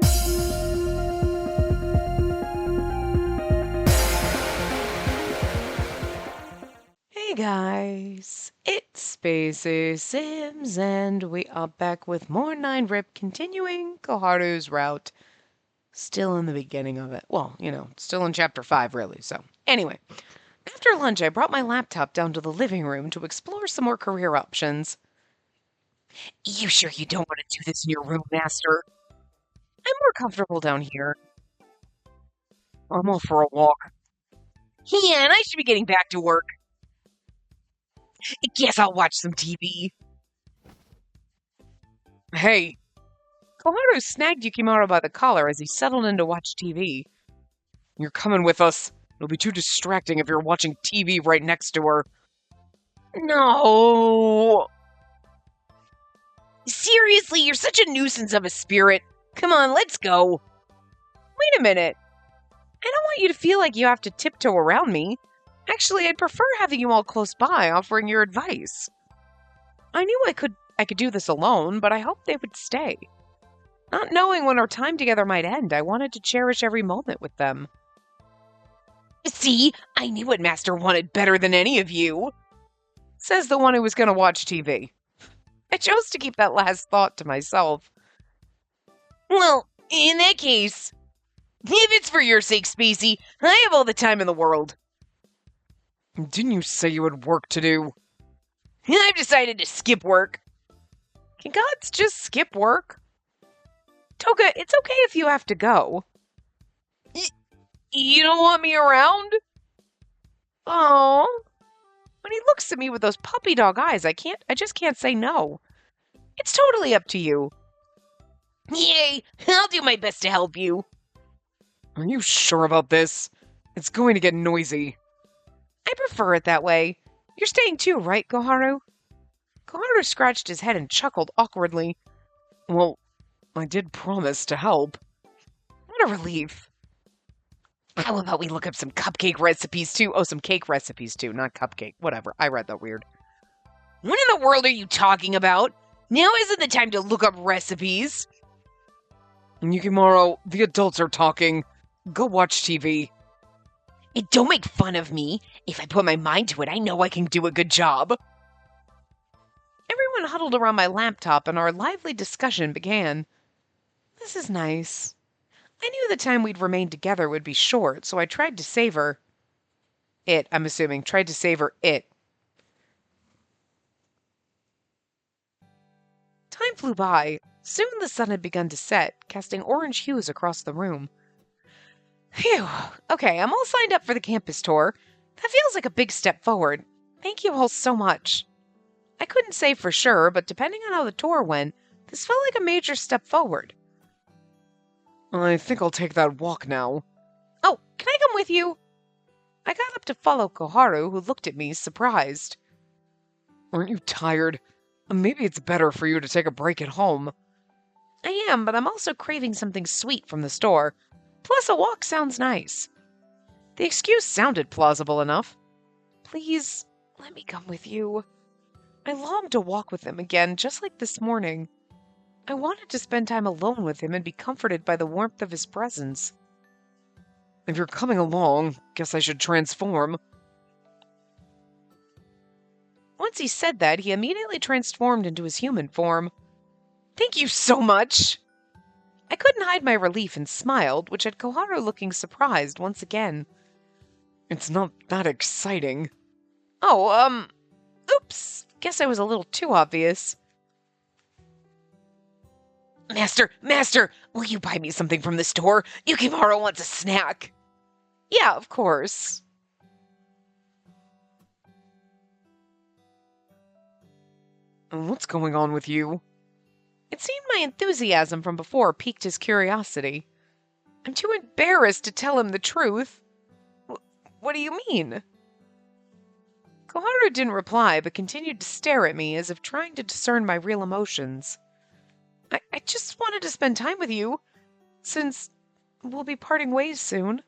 Hey guys, it's Spacey Sims, and we are back with more 9-Rip, continuing Koharu's route. Still in the beginning of it. Well, still in chapter 5, really, so. Anyway, after lunch, I brought my laptop down to the living room to explore some more career options. You sure you don't want to do this in your room, Master? I'm more comfortable down here. I'm off for a walk. Yeah, and I should be getting back to work. Guess I'll watch some TV. Hey, Koharu snagged Yukimaro by the collar as he settled in to watch TV. You're coming with us. It'll be too distracting if you're watching TV right next to her. No! Seriously, you're such a nuisance of a spirit. Come on, let's go. Wait a minute. I don't want you to feel like you have to tiptoe around me. Actually, I'd prefer having you all close by offering your advice. I knew I could do this alone, but I hoped they would stay. Not knowing when our time together might end, I wanted to cherish every moment with them. See, I knew what Master wanted better than any of you, says the one who was going to watch TV. I chose to keep that last thought to myself. Well, in that case, if it's for your sake, Spacey, I have all the time in the world. Didn't you say you had work to do? I've decided to skip work. Can gods just skip work? Toga, it's okay if you have to go. You don't want me around? Oh. When he looks at me with those puppy dog eyes, I just can't say no. It's totally up to you. Yay! I'll do my best to help you. Are you sure about this? It's going to get noisy. I prefer it that way. You're staying too, right, Koharu? Koharu scratched his head and chuckled awkwardly. Well, I did promise to help. What a relief. How about we look up some cupcake recipes too? Oh, some cake recipes too, not cupcake. Whatever, I read that weird. What in the world are you talking about? Now isn't the time to look up recipes. Yukimaro, the adults are talking. Go watch TV. Don't make fun of me. If I put my mind to it, I know I can do a good job. Everyone huddled around my laptop and our lively discussion began. This is nice. I knew the time we'd remain together would be short, so I tried to savor it. I'm assuming. Tried to savor it. Time flew by. Soon the sun had begun to set, casting orange hues across the room. Phew. Okay, I'm all signed up for the campus tour. That feels like a big step forward. Thank you all so much. I couldn't say for sure, but depending on how the tour went, this felt like a major step forward. I think I'll take that walk now. Oh, can I come with you? I got up to follow Koharu, who looked at me, surprised. Aren't you tired? Maybe it's better for you to take a break at home. I am, but I'm also craving something sweet from the store. Plus, a walk sounds nice. The excuse sounded plausible enough. Please, let me come with you. I longed to walk with him again, just like this morning. I wanted to spend time alone with him and be comforted by the warmth of his presence. If you're coming along, guess I should transform. Once he said that, he immediately transformed into his human form. Thank you so much! I couldn't hide my relief and smiled, which had Koharu looking surprised once again. It's not that exciting. Oh, oops. Guess I was a little too obvious. Master, will you buy me something from the store? Yukimaro wants a snack. Yeah, of course. What's going on with you? It seemed my enthusiasm from before piqued his curiosity. I'm too embarrassed to tell him the truth. What do you mean? Koharu didn't reply, but continued to stare at me as if trying to discern my real emotions. I just wanted to spend time with you, since we'll be parting ways soon.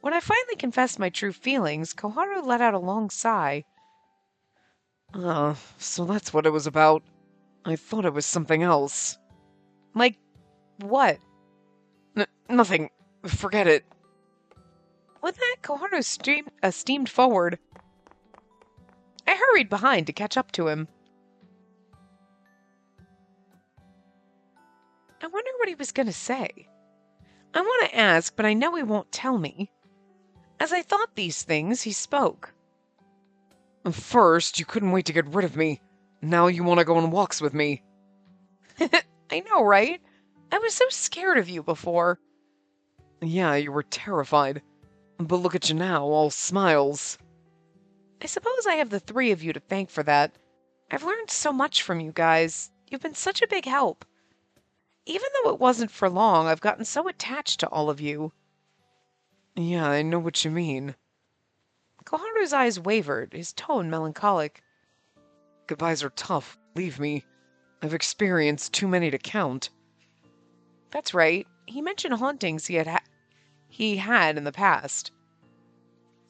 When I finally confessed my true feelings, Koharu let out a long sigh. So that's what it was about. I thought it was something else. Like, what? Nothing. Forget it. With that, Koharu steamed forward. I hurried behind to catch up to him. I wonder what he was going to say. I want to ask, but I know he won't tell me. As I thought these things, he spoke. First, you couldn't wait to get rid of me. Now you want to go on walks with me. I know, right? I was so scared of you before. Yeah, you were terrified. But look at you now, all smiles. I suppose I have the three of you to thank for that. I've learned so much from you guys. You've been such a big help. Even though it wasn't for long, I've gotten so attached to all of you. Yeah, I know what you mean. Koharu's eyes wavered, his tone melancholic. Goodbyes are tough, believe me. I've experienced too many to count. That's right. He mentioned hauntings he had in the past.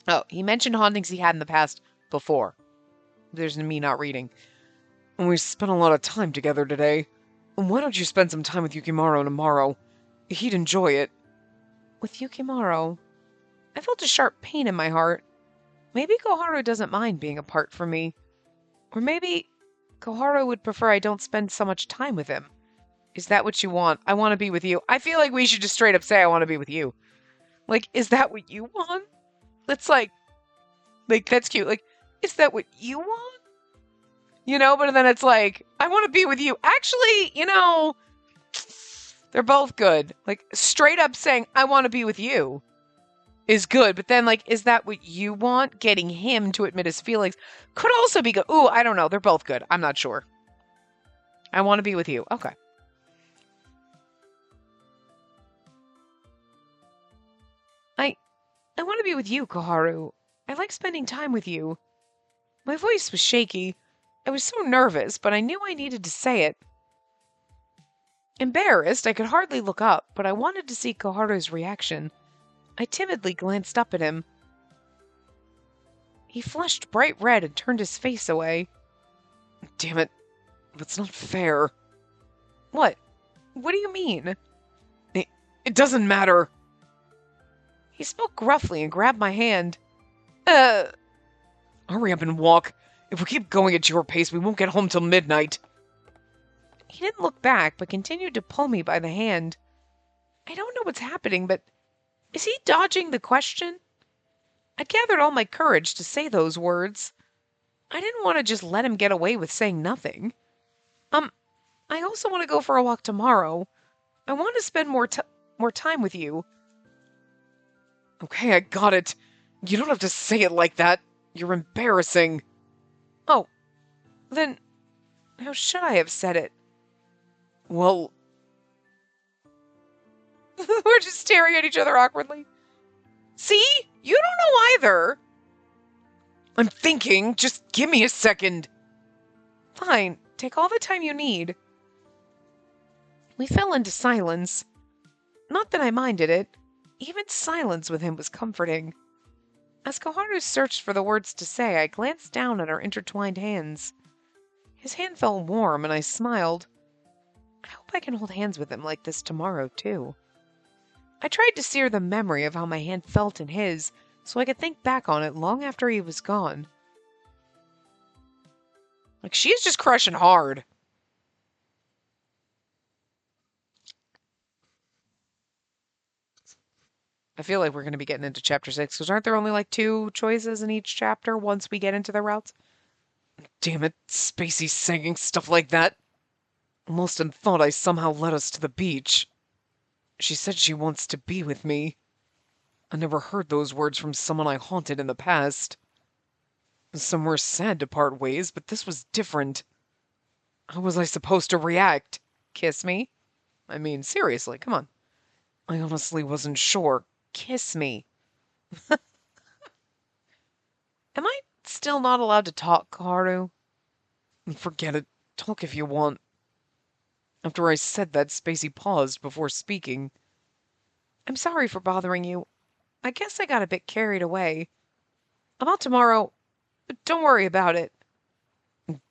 Oh, he mentioned hauntings he had in the past before. There's me not reading. And we spent a lot of time together today. Why don't you spend some time with Yukimaro tomorrow? He'd enjoy it. With Yukimaro? I felt a sharp pain in my heart. Maybe Koharu doesn't mind being apart from me. Or maybe Koharu would prefer I don't spend so much time with him. Is that what you want? I want to be with you. I feel like we should just straight up say I want to be with you. Like, is that what you want? It's like, that's cute. Like, is that what you want? You know, but then it's like, I want to be with you. Actually, they're both good. Like, straight up saying, I want to be with you is good. But then, like, is that what you want? Getting him to admit his feelings could also be good. Ooh, I don't know. They're both good. I'm not sure. I want to be with you. Okay. I want to be with you, Koharu. I like spending time with you. My voice was shaky. I was so nervous, but I knew I needed to say it. Embarrassed, I could hardly look up, but I wanted to see Koharu's reaction. I timidly glanced up at him. He flushed bright red and turned his face away. Damn it. That's not fair. What? What do you mean? It doesn't matter. He spoke gruffly and grabbed my hand. Hurry up and walk. If we keep going at your pace, we won't get home till midnight. He didn't look back, but continued to pull me by the hand. I don't know what's happening, but is he dodging the question? I'd gathered all my courage to say those words. I didn't want to just let him get away with saying nothing. I also want to go for a walk tomorrow. I want to spend more time with you. Okay, I got it. You don't have to say it like that. You're embarrassing. Oh, then how should I have said it? Well, we're just staring at each other awkwardly. See? You don't know either. I'm thinking. Just give me a second. Fine. Take all the time you need. We fell into silence. Not that I minded it. Even silence with him was comforting. As Koharu searched for the words to say, I glanced down at our intertwined hands. His hand felt warm, and I smiled. I hope I can hold hands with him like this tomorrow, too. I tried to sear the memory of how my hand felt in his, so I could think back on it long after he was gone. Like, she's just crushing hard. I feel like we're going to be getting into chapter 6, because aren't there only like 2 choices in each chapter once we get into the routes? Damn it, Spacey singing stuff like that. Alston thought I somehow led us to the beach. She said she wants to be with me. I never heard those words from someone I haunted in the past. Some were sad to part ways, but this was different. How was I supposed to react? Kiss me? I mean, seriously, come on. I honestly wasn't sure. Kiss me. Am I still not allowed to talk, Haru? Forget it. Talk if you want. After I said that, Spacey paused before speaking. I'm sorry for bothering you. I guess I got a bit carried away. About tomorrow, don't worry about it.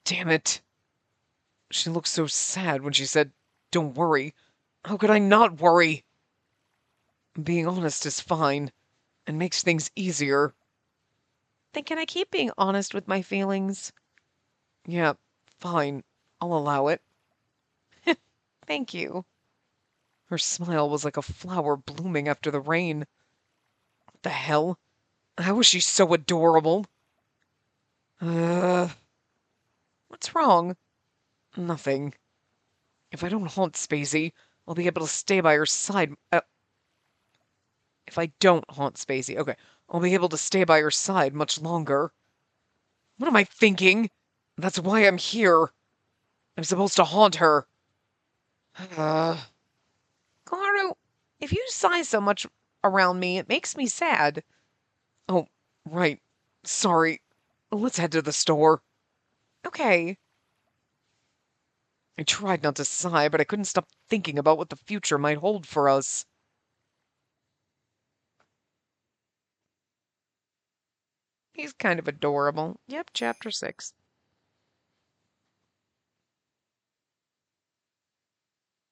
Damn it. She looked so sad when she said, don't worry. How could I not worry? Being honest is fine, and makes things easier. Then can I keep being honest with my feelings? Yeah, fine. I'll allow it. Thank you. Her smile was like a flower blooming after the rain. What the hell? How is she so adorable? Uh, What's wrong? Nothing. If I don't haunt Spacey, I'll be able to stay by her side. If I don't haunt Spacey, okay, I'll be able to stay by her side much longer. What am I thinking? That's why I'm here. I'm supposed to haunt her. Uh, Koharu, if you sigh so much around me, it makes me sad. oh, right. Sorry. Let's head to the store. Okay. I tried not to sigh, but I couldn't stop thinking about what the future might hold for us. He's kind of adorable. Yep, chapter 6.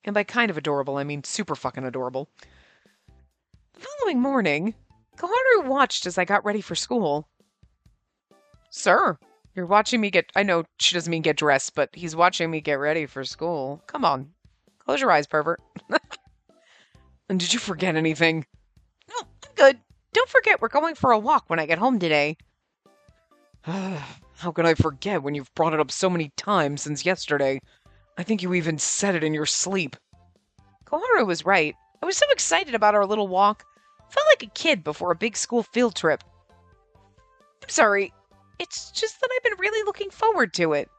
And by kind of adorable, I mean super fucking adorable. The following morning, Koharu watched as I got ready for school. Sir, you're watching me get. I know she doesn't mean get dressed, but he's watching me get ready for school. Come on. Close your eyes, pervert. And did you forget anything? No, I'm good. Don't forget we're going for a walk when I get home today. How could I forget when you've brought it up so many times since yesterday? I think you even said it in your sleep. Koharu was right. I was so excited about our little walk. Felt like a kid before a big school field trip. I'm sorry. It's just that I've been really looking forward to it.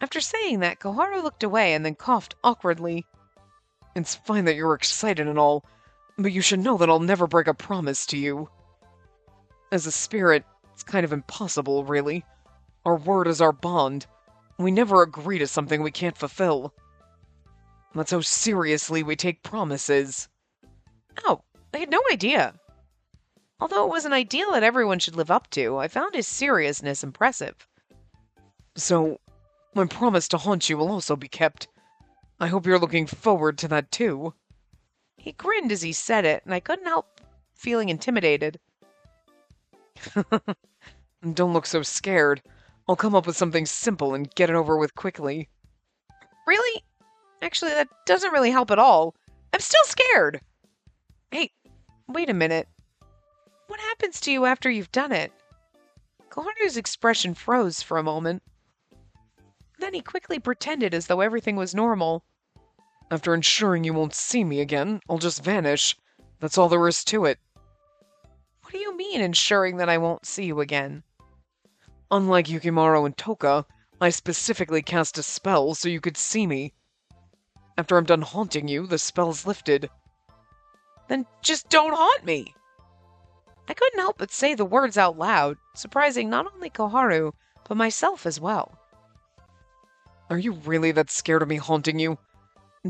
After saying that, Koharu looked away and then coughed awkwardly. It's fine that you're excited and all, but you should know that I'll never break a promise to you. As a spirit, it's kind of impossible, really. Our word is our bond. We never agree to something we can't fulfill. That's how seriously we take promises. Oh, I had no idea. Although it was an ideal that everyone should live up to, I found his seriousness impressive. So, my promise to haunt you will also be kept. I hope you're looking forward to that too. He grinned as he said it, and I couldn't help feeling intimidated. Don't look so scared. I'll come up with something simple and get it over with quickly. Really? Actually, that doesn't really help at all. I'm still scared. Hey, wait a minute. What happens to you after you've done it? Koharu's expression froze for a moment. Then he quickly pretended as though everything was normal. After ensuring you won't see me again, I'll just vanish. That's all there is to it. What do you mean, ensuring that I won't see you again? Unlike Yukimaru and Toka, I specifically cast a spell so you could see me. After I'm done haunting you, the spell's lifted. Then just don't haunt me! I couldn't help but say the words out loud, surprising not only Koharu, but myself as well. Are you really that scared of me haunting you?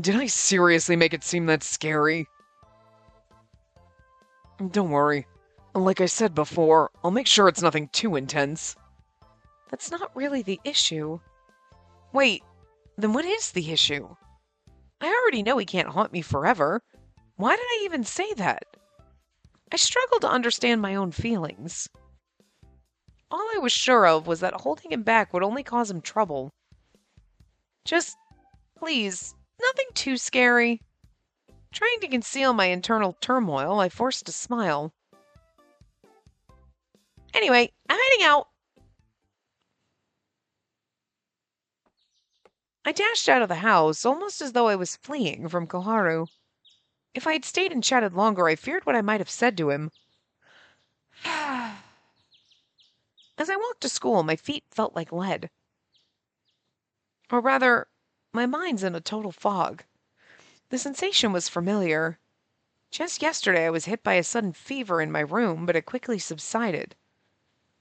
Did I seriously make it seem that scary? Don't worry. Like I said before, I'll make sure it's nothing too intense. That's not really the issue. Wait, then what is the issue? I already know he can't haunt me forever. Why did I even say that? I struggled to understand my own feelings. All I was sure of was that holding him back would only cause him trouble. Just, please, nothing too scary. Trying to conceal my internal turmoil, I forced a smile. Anyway, I'm heading out. I dashed out of the house, almost as though I was fleeing from Koharu. If I had stayed and chatted longer, I feared what I might have said to him. As I walked to school, my feet felt like lead. Or rather, my mind's in a total fog. The sensation was familiar. Just yesterday, I was hit by a sudden fever in my room, but it quickly subsided.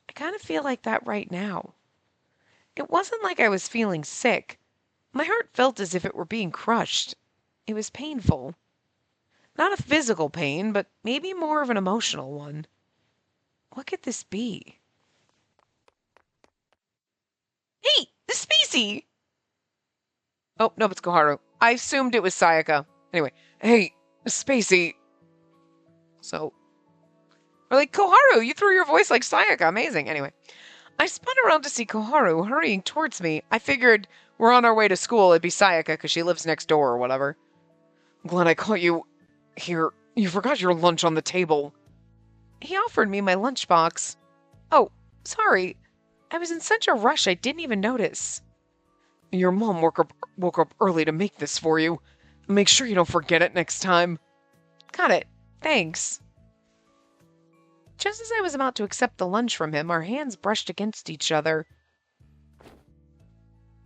I kind of feel like that right now. It wasn't like I was feeling sick. My heart felt as if it were being crushed. It was painful. Not a physical pain, but maybe more of an emotional one. What could this be? Hey, Spacey! Oh, no, it's Koharu. I assumed it was Sayaka. Anyway, Hey, Spacey, So, or like, Koharu, you threw your voice like Sayaka. Amazing. Anyway, I spun around to see Koharu hurrying towards me. I figured we're on our way to school. It'd be Sayaka because she lives next door or whatever. I'm glad I caught you. Here, you forgot your lunch on the table. He offered me my lunchbox. Oh, sorry. I was in such a rush I didn't even notice. Your mom woke up early to make this for you. Make sure you don't forget it next time. Got it. Thanks. Just as I was about to accept the lunch from him, our hands brushed against each other.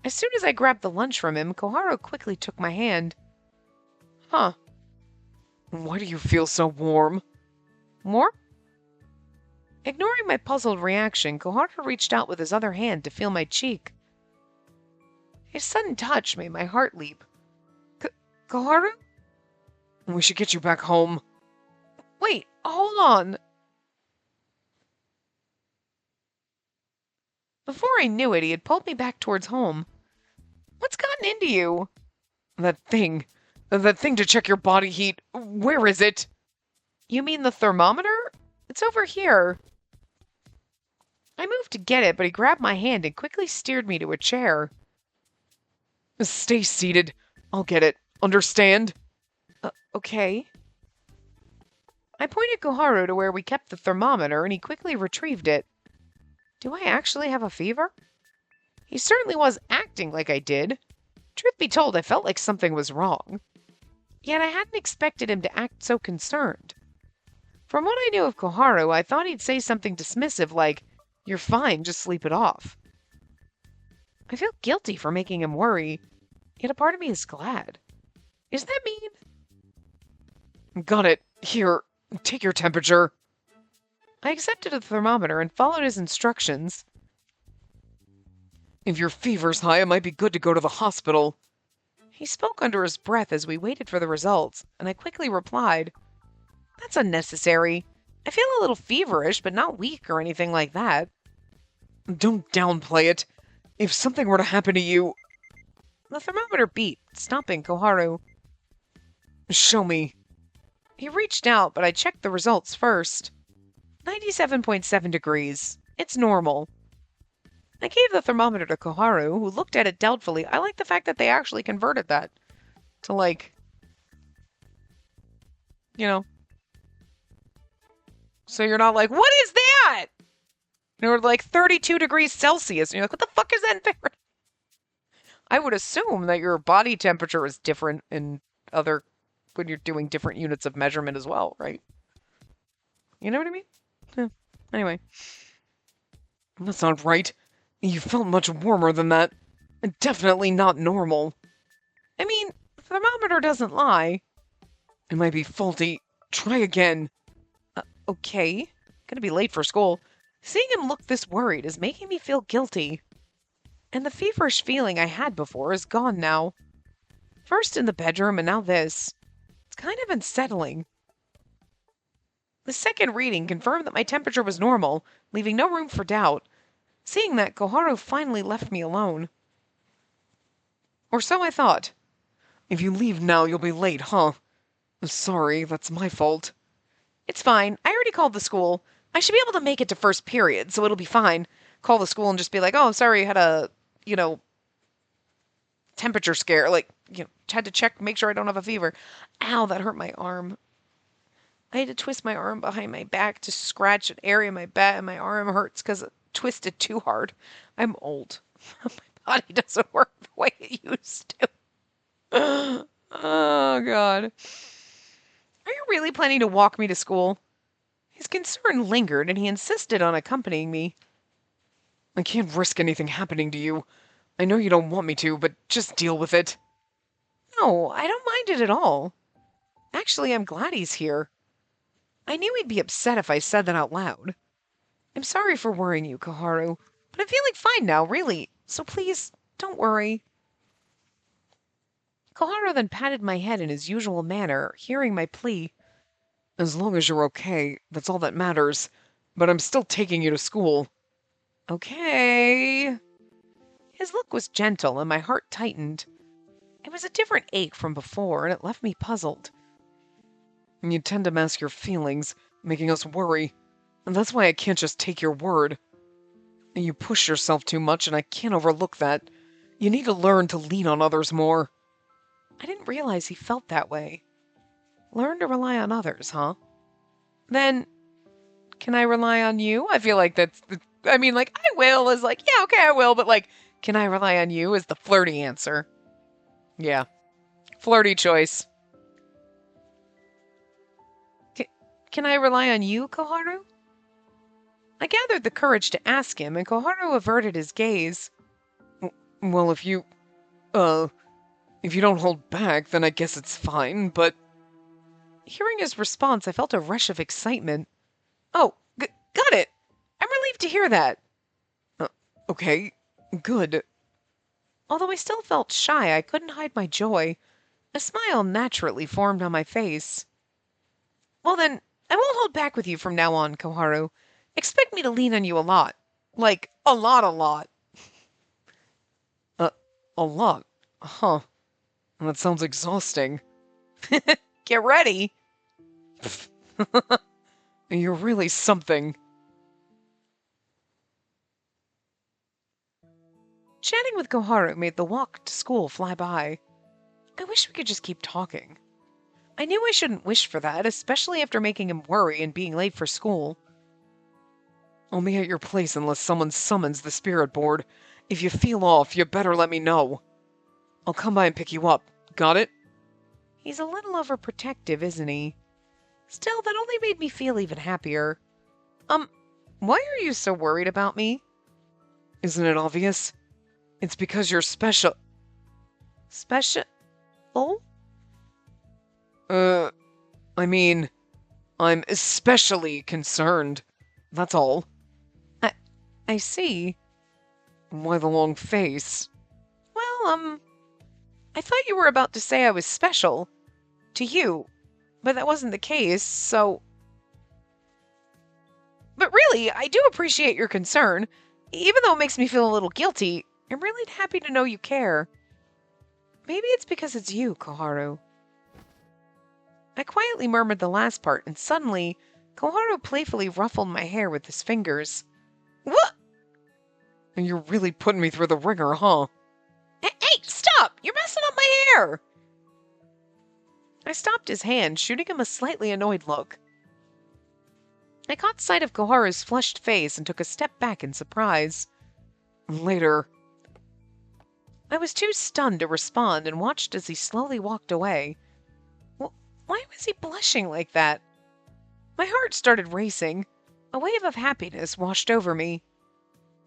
As soon as I grabbed the lunch from him, Koharu quickly took my hand. Huh. Why do you feel so warm? Warm? Ignoring my puzzled reaction, Koharu reached out with his other hand to feel my cheek. His sudden touch made my heart leap. Koharu? We should get you back home. Wait, hold on. Before I knew it, he had pulled me back towards home. What's gotten into you? That thing to check your body heat. Where is it? You mean the thermometer? It's over here. I moved to get it, but he grabbed my hand and quickly steered me to a chair. Stay seated. I'll get it. Understand? Okay. I pointed Koharu to where we kept the thermometer, and he quickly retrieved it. Do I actually have a fever? He certainly was acting like I did. Truth be told, I felt like something was wrong. Yet I hadn't expected him to act so concerned. From what I knew of Koharu, I thought he'd say something dismissive like, "You're fine, just sleep it off." I feel guilty for making him worry, yet a part of me is glad. Is that mean? Got it. Here, take your temperature. I accepted a thermometer and followed his instructions. If your fever's high, it might be good to go to the hospital. He spoke under his breath as we waited for the results, and I quickly replied, That's unnecessary. I feel a little feverish, but not weak or anything like that. Don't downplay it. If something were to happen to you... The thermometer beeped, stopping Koharu. Show me. He reached out, but I checked the results first. 97.7 degrees. It's normal. I gave the thermometer to Koharu, who looked at it doubtfully. I like the fact that they actually converted that to, like, you know. So you're not like, what is that? Or like 32 degrees Celsius. And you're like, what the fuck is that in Fahrenheit? I would assume that your body temperature is different in other, when you're doing different units of measurement as well, right? You know what I mean? Yeah. Anyway. That's not right. You felt much warmer than that. Definitely not normal. I mean, the thermometer doesn't lie. It might be faulty. Try again. Okay. Gonna be late for school. Seeing him look this worried is making me feel guilty. And the feverish feeling I had before is gone now. First in the bedroom and now this. It's kind of unsettling. The second reading confirmed that my temperature was normal, leaving no room for doubt. Seeing that, Koharu finally left me alone. Or so I thought. If you leave now, you'll be late, huh? Sorry, that's my fault. It's fine. I already called the school. I should be able to make it to first period, so it'll be fine. Call the school and just be like, oh, sorry, I had a, temperature scare. Like, had to check, make sure I don't have a fever. Ow, that hurt my arm. I had to twist my arm behind my back to scratch an area of my back, and my arm hurts because it twisted too hard. I'm old. My body doesn't work the way it used to. Oh, God. Are you really planning to walk me to school? His concern lingered, and he insisted on accompanying me. I can't risk anything happening to you. I know you don't want me to, but just deal with it. No, I don't mind it at all. Actually, I'm glad he's here. I knew he'd be upset if I said that out loud. I'm sorry for worrying you, Koharu, but I'm feeling fine now, really, so please, don't worry. Koharu then patted my head in his usual manner, hearing my plea. As long as you're okay, that's all that matters. But I'm still taking you to school. Okay. His look was gentle, and my heart tightened. It was a different ache from before, and it left me puzzled. You tend to mask your feelings, making us worry, and that's why I can't just take your word. You push yourself too much, and I can't overlook that. You need to learn to lean on others more. I didn't realize he felt that way. Learn to rely on others, huh? Then, can I rely on you? I feel like I will is like, yeah, okay, I will, but like, can I rely on you is the flirty answer. Yeah. Flirty choice. Can I rely on you, Koharu? I gathered the courage to ask him, and Koharu averted his gaze. Well, if you don't hold back, then I guess it's fine, but... Hearing his response, I felt a rush of excitement. Oh, got it! I'm relieved to hear that. Okay, good. Although I still felt shy, I couldn't hide my joy. A smile naturally formed on my face. Well then, I won't hold back with you from now on, Koharu. Expect me to lean on you a lot. Like, a lot. A lot? Huh. That sounds exhausting. Get ready. You're really something. Chatting with Koharu made the walk to school fly by. I wish we could just keep talking. I knew I shouldn't wish for that, especially after making him worry and being late for school. I'll be at your place unless someone summons the spirit board. If you feel off, you better let me know. I'll come by and pick you up. Got it? He's a little overprotective, isn't he? Still, that only made me feel even happier. Why are you so worried about me? Isn't it obvious? It's because you're special. Special? I mean, I'm especially concerned. That's all. I see. Why the long face? Well, I thought you were about to say I was special. To you. But that wasn't the case, so... But really, I do appreciate your concern. Even though it makes me feel a little guilty, I'm really happy to know you care. Maybe it's because it's you, Koharu. I quietly murmured the last part, and suddenly, Koharu playfully ruffled my hair with his fingers. What? You're really putting me through the ringer, huh? Hey, stop! You're messing up my hair! I stopped his hand, shooting him a slightly annoyed look. I caught sight of Koharu's flushed face and took a step back in surprise. Later. I was too stunned to respond and watched as he slowly walked away. Why was he blushing like that? My heart started racing. A wave of happiness washed over me.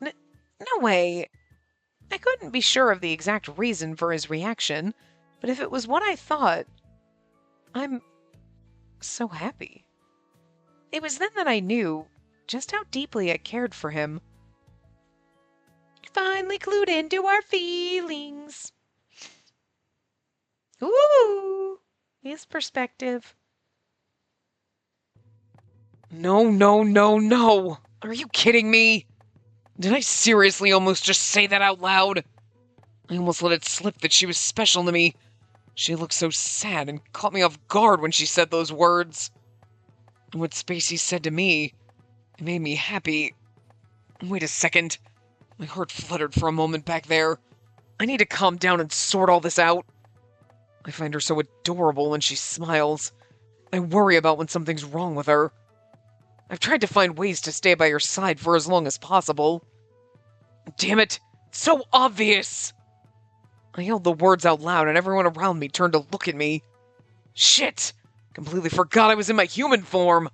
No way. I couldn't be sure of the exact reason for his reaction, but if it was what I thought, I'm so happy. It was then that I knew just how deeply I cared for him. Finally clued into our feelings. Ooh, his perspective. No. Are you kidding me? Did I seriously almost just say that out loud? I almost let it slip that she was special to me. She looked so sad and caught me off guard when she said those words. And what Spacey said to me, it made me happy. Wait a second. My heart fluttered for a moment back there. I need to calm down and sort all this out. I find her so adorable when she smiles. I worry about when something's wrong with her. I've tried to find ways to stay by her side for as long as possible. Damn it! It's so obvious! I yelled the words out loud and everyone around me turned to look at me. Shit! Completely forgot I was in my human form!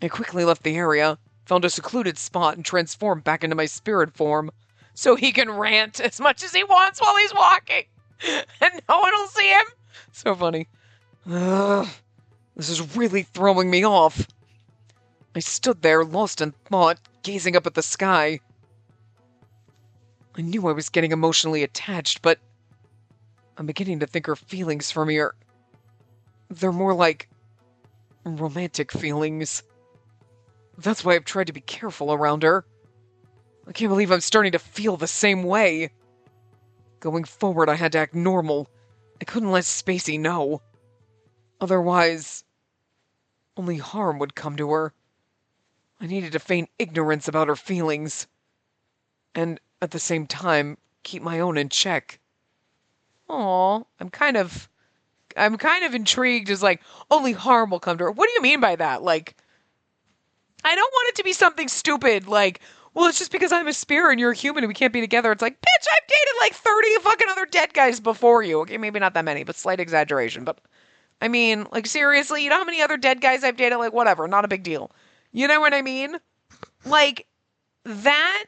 I quickly left the area, found a secluded spot, and transformed back into my spirit form. So he can rant as much as he wants while he's walking! And no one will see him! So funny. This is really throwing me off. I stood there, lost in thought, gazing up at the sky. I knew I was getting emotionally attached, but I'm beginning to think her feelings for me are... they're more like romantic feelings. That's why I've tried to be careful around her. I can't believe I'm starting to feel the same way. Going forward, I had to act normal. I couldn't let Spacey know. Otherwise, only harm would come to her. I needed to feign ignorance about her feelings, and at the same time, keep my own in check. Aw, I'm kind of intrigued as like, only harm will come to her. What do you mean by that? Like, I don't want it to be something stupid like, well, it's just because I'm a spirit and you're a human and we can't be together. It's like, bitch, I've dated like 30 fucking other dead guys before you. Okay, maybe not that many, but slight exaggeration. But I mean, like, seriously, you know how many other dead guys I've dated? Like, whatever, not a big deal. You know what I mean? Like, that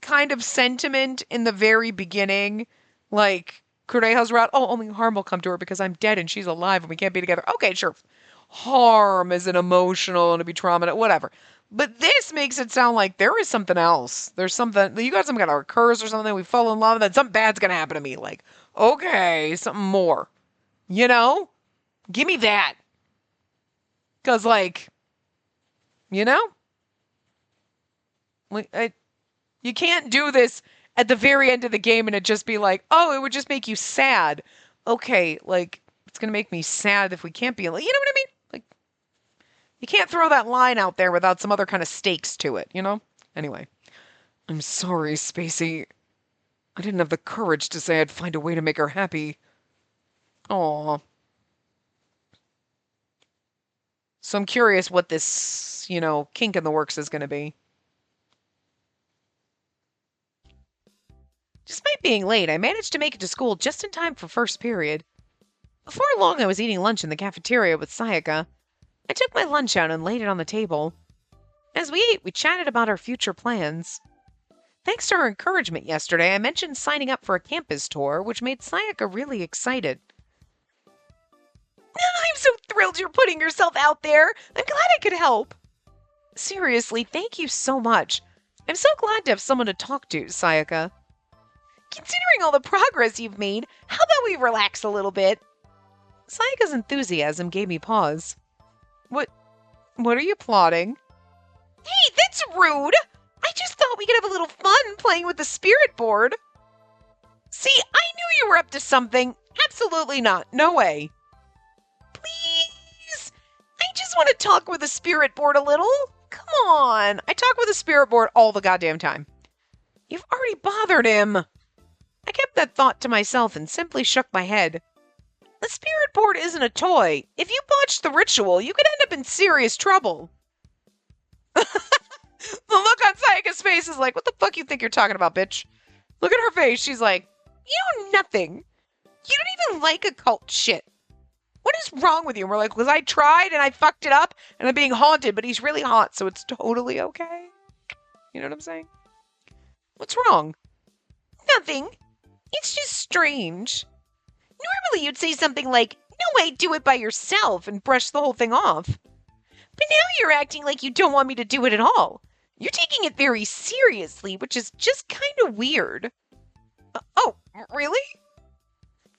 kind of sentiment in the very beginning, like, Kureha's route, oh, only harm will come to her because I'm dead and she's alive and we can't be together. Okay, sure. Harm is an emotional and to be traumatized, whatever. But this makes it sound like there is something else. There's something, you got some kind of curse or something, we fall in love, and then something bad's gonna happen to me. Like, okay, something more. You know? Give me that. Because, like, you know? Like, you can't do this at the very end of the game and it just be like, oh, it would just make you sad. Okay, like, it's going to make me sad if we can't be, you know what I mean? Like, you can't throw that line out there without some other kind of stakes to it, you know? Anyway. I'm sorry, Spacey. I didn't have the courage to say I'd find a way to make her happy. Aw. So I'm curious what this, kink in the works is going to be. Despite being late, I managed to make it to school just in time for first period. Before long, I was eating lunch in the cafeteria with Sayaka. I took my lunch out and laid it on the table. As we ate, we chatted about our future plans. Thanks to her encouragement yesterday, I mentioned signing up for a campus tour, which made Sayaka really excited. I'm so thrilled you're putting yourself out there. I'm glad I could help. Seriously, thank you so much. I'm so glad to have someone to talk to, Sayaka. Considering all the progress you've made, how about we relax a little bit? Sayaka's enthusiasm gave me pause. What are you plotting? Hey, that's rude! I just thought we could have a little fun playing with the spirit board. See, I knew you were up to something. Absolutely not. No way. Please! I just want to talk with the spirit board a little. Come on. I talk with the spirit board all the goddamn time. You've already bothered him. I kept that thought to myself and simply shook my head. The spirit board isn't a toy. If you botch the ritual, you could end up in serious trouble. The look on Sayaka's face is like, what the fuck you think you're talking about, bitch? Look at her face. She's like, you know nothing. You don't even like occult shit. What is wrong with you? And we're like, because I tried and I fucked it up and I'm being haunted, but he's really hot, so it's totally okay. You know what I'm saying? What's wrong? Nothing. It's just strange. Normally you'd say something like, no way, do it by yourself and brush the whole thing off. But now you're acting like you don't want me to do it at all. You're taking it very seriously, which is just kind of weird. Oh, really?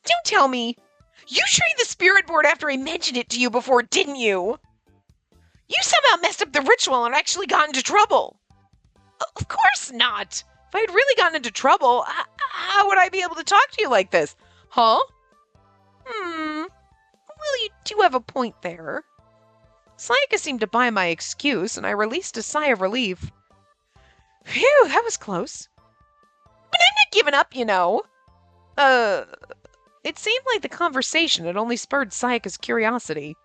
Don't tell me. You trained the spirit board after I mentioned it to you before, didn't you? You somehow messed up the ritual and actually got into trouble. Of course not. If I had really gotten into trouble, how would I be able to talk to you like this? Huh? Well, you do have a point there. Sayaka seemed to buy my excuse, and I released a sigh of relief. Phew, that was close. But I'm not giving up, you know. It seemed like the conversation had only spurred Sayaka's curiosity.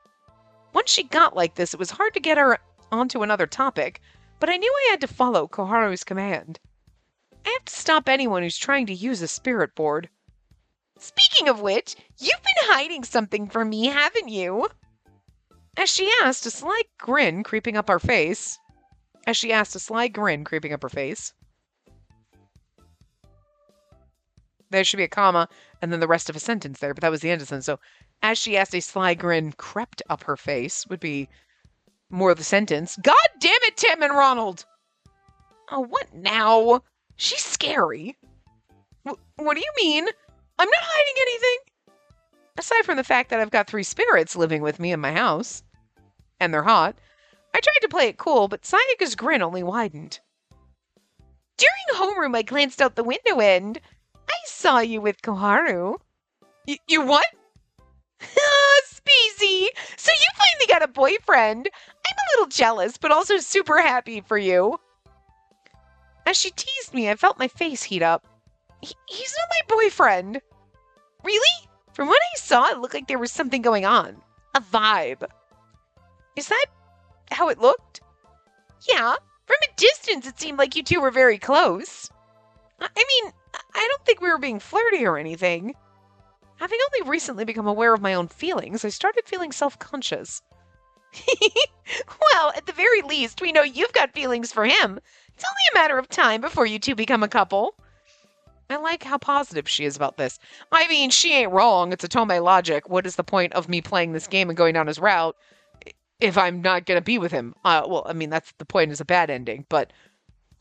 Once she got like this, it was hard to get her onto another topic, but I knew I had to follow Koharu's command. I have to stop anyone who's trying to use a spirit board. Speaking of which, you've been hiding something from me, haven't you? As she asked, a sly grin creeping up her face. There should be a comma, and then the rest of a sentence there, but that was the end of the sentence. So, as she asked, a sly grin crept up her face, would be more of the sentence. God damn it, Tim and Ronald! Oh, what now? She's scary. What do you mean? I'm not hiding anything. Aside from the fact that I've got 3 spirits living with me in my house, and they're hot, I tried to play it cool, but Sayaka's grin only widened. During homeroom, I glanced out the window and I saw you with Koharu. You what? boyfriend. I'm a little jealous, but also super happy for you. As she teased me, I felt my face heat up. He's not my boyfriend. Really? From what I saw, it looked like there was something going on. A vibe. Is that how it looked? Yeah. From a distance, it seemed like you two were very close. I mean, I don't think we were being flirty or anything. Having only recently become aware of my own feelings, I started feeling self-conscious. Well, at the very least, we know you've got feelings for him. It's only a matter of time before you two become a couple. I like how positive she is about this. I mean, she ain't wrong. It's a Tomei logic. What is the point of me playing this game and going down his route if I'm not going to be with him? Well, I mean, that's the point, is a bad ending. But,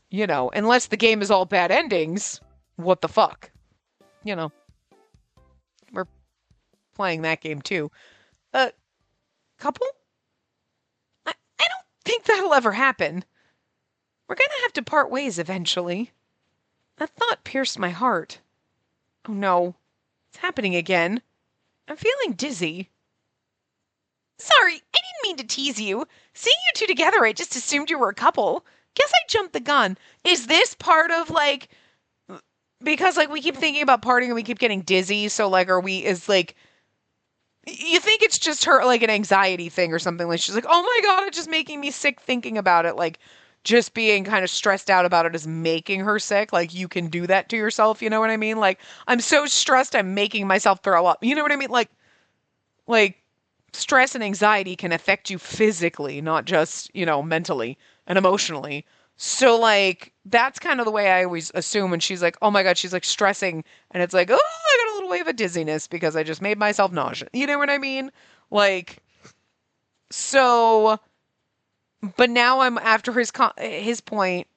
you know, unless the game is all bad endings, what the fuck? You know, we're playing that game too. Couple? I don't think that'll ever happen. We're going to have to part ways eventually. That thought pierced my heart. Oh no, it's happening again. I'm feeling dizzy. Sorry, I didn't mean to tease you. Seeing you two together, I just assumed you were a couple. Guess I jumped the gun. Is this part of, like, because, like, we keep thinking about partying and we keep getting dizzy, so, like, you think it's just her, like, an anxiety thing or something, like, she's like, oh my god, it's just making me sick thinking about it, like, just being kind of stressed out about it is making her sick. Like, you can do that to yourself, you know what I mean? Like, I'm so stressed, I'm making myself throw up. You know what I mean? Like, stress and anxiety can affect you physically, not just, you know, mentally and emotionally. So, like, that's kind of the way I always assume when she's like, oh my god, she's, like, stressing, and it's like, oh, I got a little wave of dizziness because I just made myself nauseous. You know what I mean? Like, so... But now I'm after his point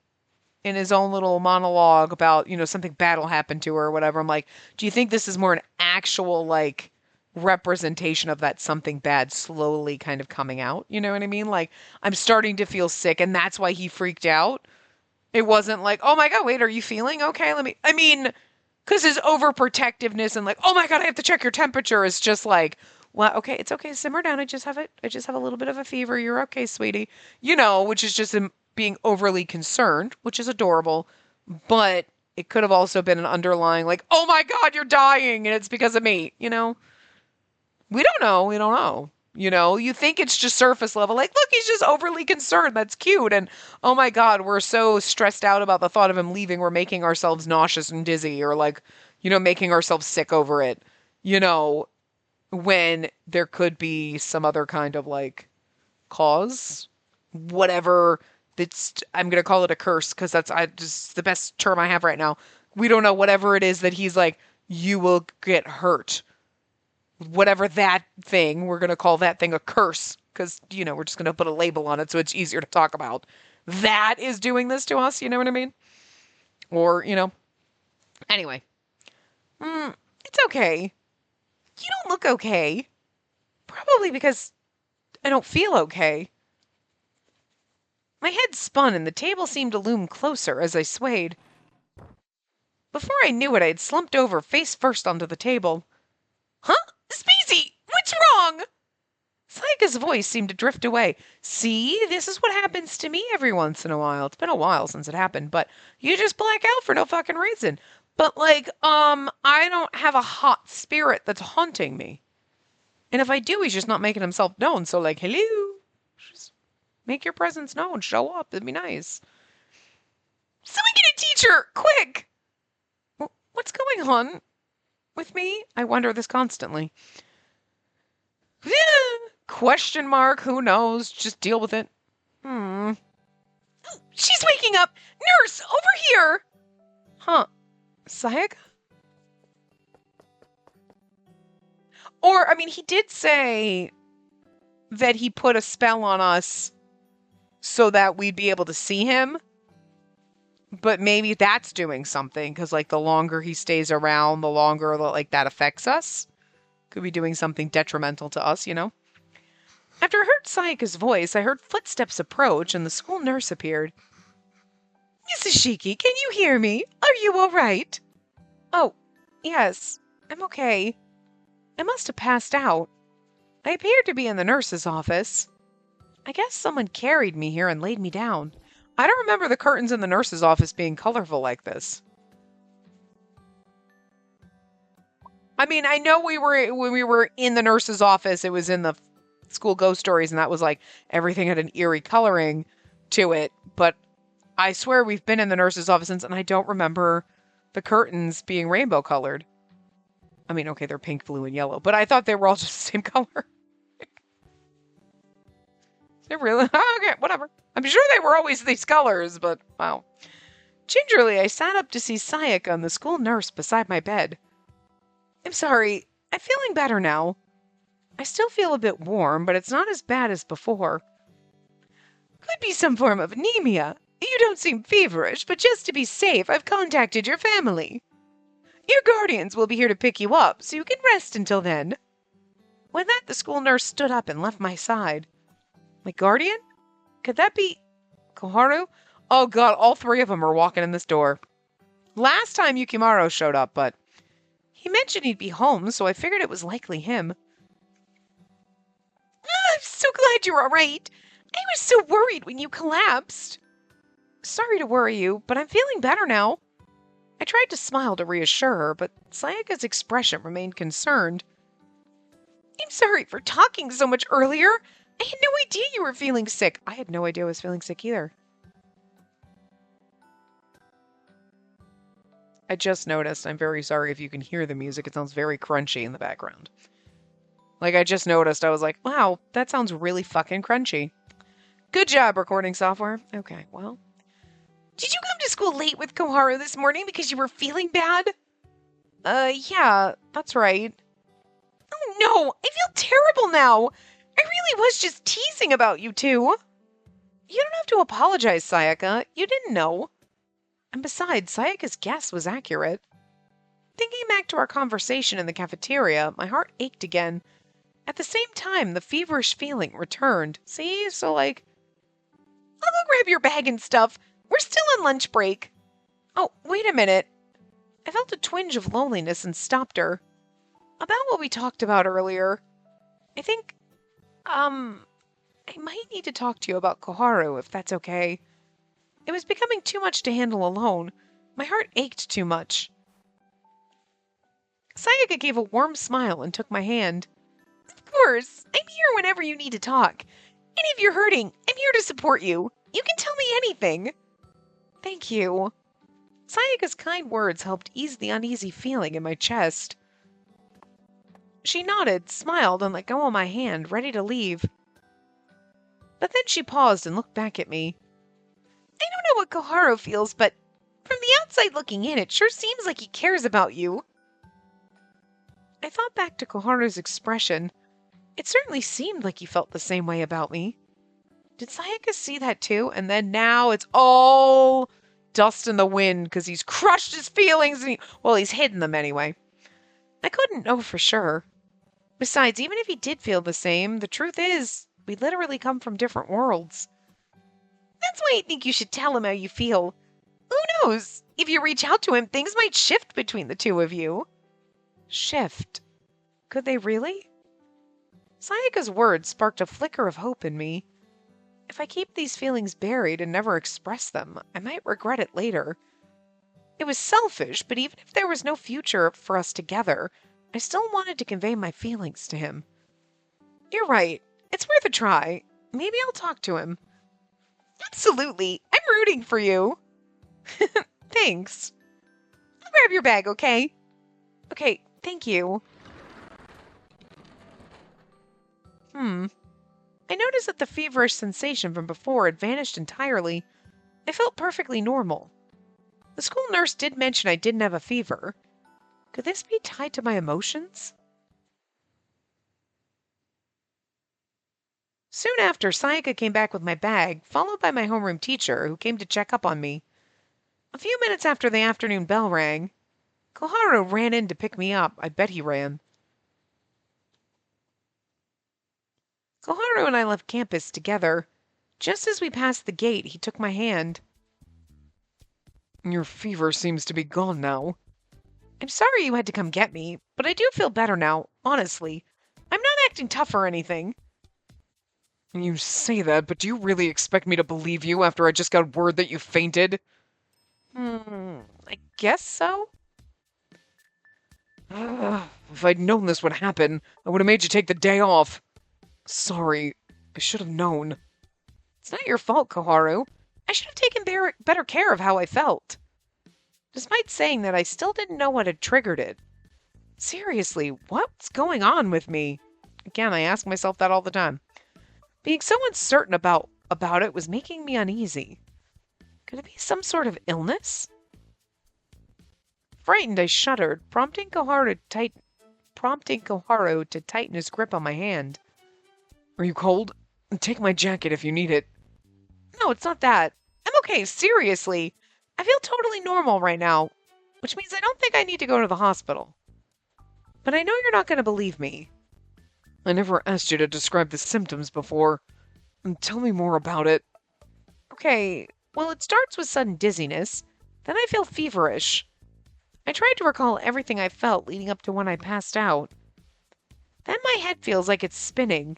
in his own little monologue about, you know, something bad will happen to her or whatever. I'm like, do you think this is more an actual, like, representation of that something bad slowly kind of coming out? You know what I mean? Like, I'm starting to feel sick, and that's why he freaked out. It wasn't like, oh my god, wait, are you feeling okay? I mean, because his overprotectiveness and like, oh my god, I have to check your temperature is just like, well, okay, it's okay, simmer down. I just have a little bit of a fever. You're okay, sweetie. You know, which is just him being overly concerned, which is adorable. But it could have also been an underlying like, oh my god, you're dying, and it's because of me. You know, we don't know. We don't know. You know, you think it's just surface level, like, look, he's just overly concerned. That's cute. And oh my god, we're so stressed out about the thought of him leaving. We're making ourselves nauseous and dizzy, or like, you know, making ourselves sick over it. You know, when there could be some other kind of like cause, whatever. I'm gonna call it a curse because that's just the best term I have right now. We don't know whatever it is that he's like, you will get hurt. Whatever that thing, we're gonna call that thing a curse because, you know, we're just gonna put a label on it so it's easier to talk about. That is doing this to us. You know what I mean? Or, you know. Anyway, it's okay. You don't look okay. Probably because I don't feel okay. My head spun and the table seemed to loom closer as I swayed. Before I knew it, I had slumped over face first onto the table. Huh? Spacey! What's wrong? Sayaka's voice seemed to drift away. See, this is what happens to me every once in a while. It's been a while since it happened, but you just black out for no fucking reason. But like, I don't have a hot spirit that's haunting me. And if I do, he's just not making himself known. So like, hello, just make your presence known. Show up. It'd be nice. Someone get a teacher, quick! What's going on with me? I wonder this constantly. Question mark, who knows? Just deal with it. She's waking up! Nurse, over here! Huh. Sayaka? Or, I mean, he did say that he put a spell on us so that we'd be able to see him. But maybe that's doing something, because, like, the longer he stays around, the longer, like, that affects us. Could be doing something detrimental to us, you know? After I heard Sayaka's voice, I heard footsteps approach, and the school nurse appeared. Mrs. Shiki, can you hear me? Are you all right? Oh, yes, I'm okay. I must have passed out. I appeared to be in the nurse's office. I guess someone carried me here and laid me down. I don't remember the curtains in the nurse's office being colorful like this. I mean, I know when we were in the nurse's office, it was in the school ghost stories, and that was like everything had an eerie coloring to it. But I swear we've been in the nurse's office since, and I don't remember the curtains being rainbow colored. I mean, okay, they're pink, blue, and yellow, but I thought they were all just the same color. They're really okay, whatever. I'm sure they were always these colors, but wow. Gingerly, I sat up to see Sayaka and the school nurse beside my bed. I'm sorry, I'm feeling better now. I still feel a bit warm, but it's not as bad as before. Could be some form of anemia. You don't seem feverish, but just to be safe, I've contacted your family. Your guardians will be here to pick you up, so you can rest until then. With that, the school nurse stood up and left my side. My guardian? Could that be Koharu? Oh god, all three of them are walking in this door. Last time Yukimaru showed up, but he mentioned he'd be home, so I figured it was likely him. I'm so glad you're all right. I was so worried when you collapsed. Sorry to worry you, but I'm feeling better now. I tried to smile to reassure her, but Sayaka's expression remained concerned. I'm sorry for talking so much earlier. I had no idea you were feeling sick. I had no idea I was feeling sick either. I just noticed, I'm very sorry if you can hear the music. It sounds very crunchy in the background. Like, I just noticed, I was like, wow, that sounds really fucking crunchy. Good job, recording software. Okay, well. Did you come to school late with Koharu this morning because you were feeling bad? Yeah, that's right. Oh no, I feel terrible now. I really was just teasing about you two. You don't have to apologize, Sayaka. You didn't know. And besides, Sayaka's guess was accurate. Thinking back to our conversation in the cafeteria, my heart ached again. At the same time, the feverish feeling returned. See? So, like, I'll go grab your bag and stuff. We're still on lunch break. Oh, wait a minute. I felt a twinge of loneliness and stopped her. About what we talked about earlier. I think, I might need to talk to you about Koharu, if that's okay. It was becoming too much to handle alone. My heart ached too much. Sayaka gave a warm smile and took my hand. Of course, I'm here whenever you need to talk. And if you're hurting, I'm here to support you. You can tell me anything. Thank you. Sayaka's kind words helped ease the uneasy feeling in my chest. She nodded, smiled, and let go of my hand, ready to leave. But then she paused and looked back at me. I don't know what Koharu feels, but from the outside looking in, it sure seems like he cares about you. I thought back to Koharu's expression. It certainly seemed like he felt the same way about me. Did Sayaka see that too? And then now it's all dust in the wind because he's crushed his feelings and he's hidden them anyway. I couldn't know for sure. Besides, even if he did feel the same, the truth is, we literally come from different worlds. That's why I think you should tell him how you feel. Who knows? If you reach out to him, things might shift between the two of you. Shift? Could they really? Sayaka's words sparked a flicker of hope in me. If I keep these feelings buried and never express them, I might regret it later. It was selfish, but even if there was no future for us together, I still wanted to convey my feelings to him. You're right. It's worth a try. Maybe I'll talk to him. Absolutely. I'm rooting for you. Thanks. I'll grab your bag, okay? Okay, thank you. I noticed that the feverish sensation from before had vanished entirely. I felt perfectly normal. The school nurse did mention I didn't have a fever. Could this be tied to my emotions? Soon after, Sayaka came back with my bag, followed by my homeroom teacher, who came to check up on me. A few minutes after the afternoon bell rang, Koharu ran in to pick me up. I bet he ran. Koharu and I left campus together. Just as we passed the gate, he took my hand. Your fever seems to be gone now. I'm sorry you had to come get me, but I do feel better now, honestly. I'm not acting tough or anything. You say that, but do you really expect me to believe you after I just got word that you fainted? I guess so. If I'd known this would happen, I would have made you take the day off. Sorry, I should have known. It's not your fault, Koharu. I should have taken better care of how I felt. Despite saying that, I still didn't know what had triggered it. Seriously, what's going on with me? Again, I ask myself that all the time. Being so uncertain about it was making me uneasy. Could it be some sort of illness? Frightened, I shuddered, prompting Koharu to tighten his grip on my hand. Are you cold? Take my jacket if you need it. No, it's not that. I'm okay, seriously. I feel totally normal right now, which means I don't think I need to go to the hospital. But I know you're not going to believe me. I never asked you to describe the symptoms before. Tell me more about it. Okay, well, it starts with sudden dizziness. Then I feel feverish. I tried to recall everything I felt leading up to when I passed out. Then my head feels like it's spinning.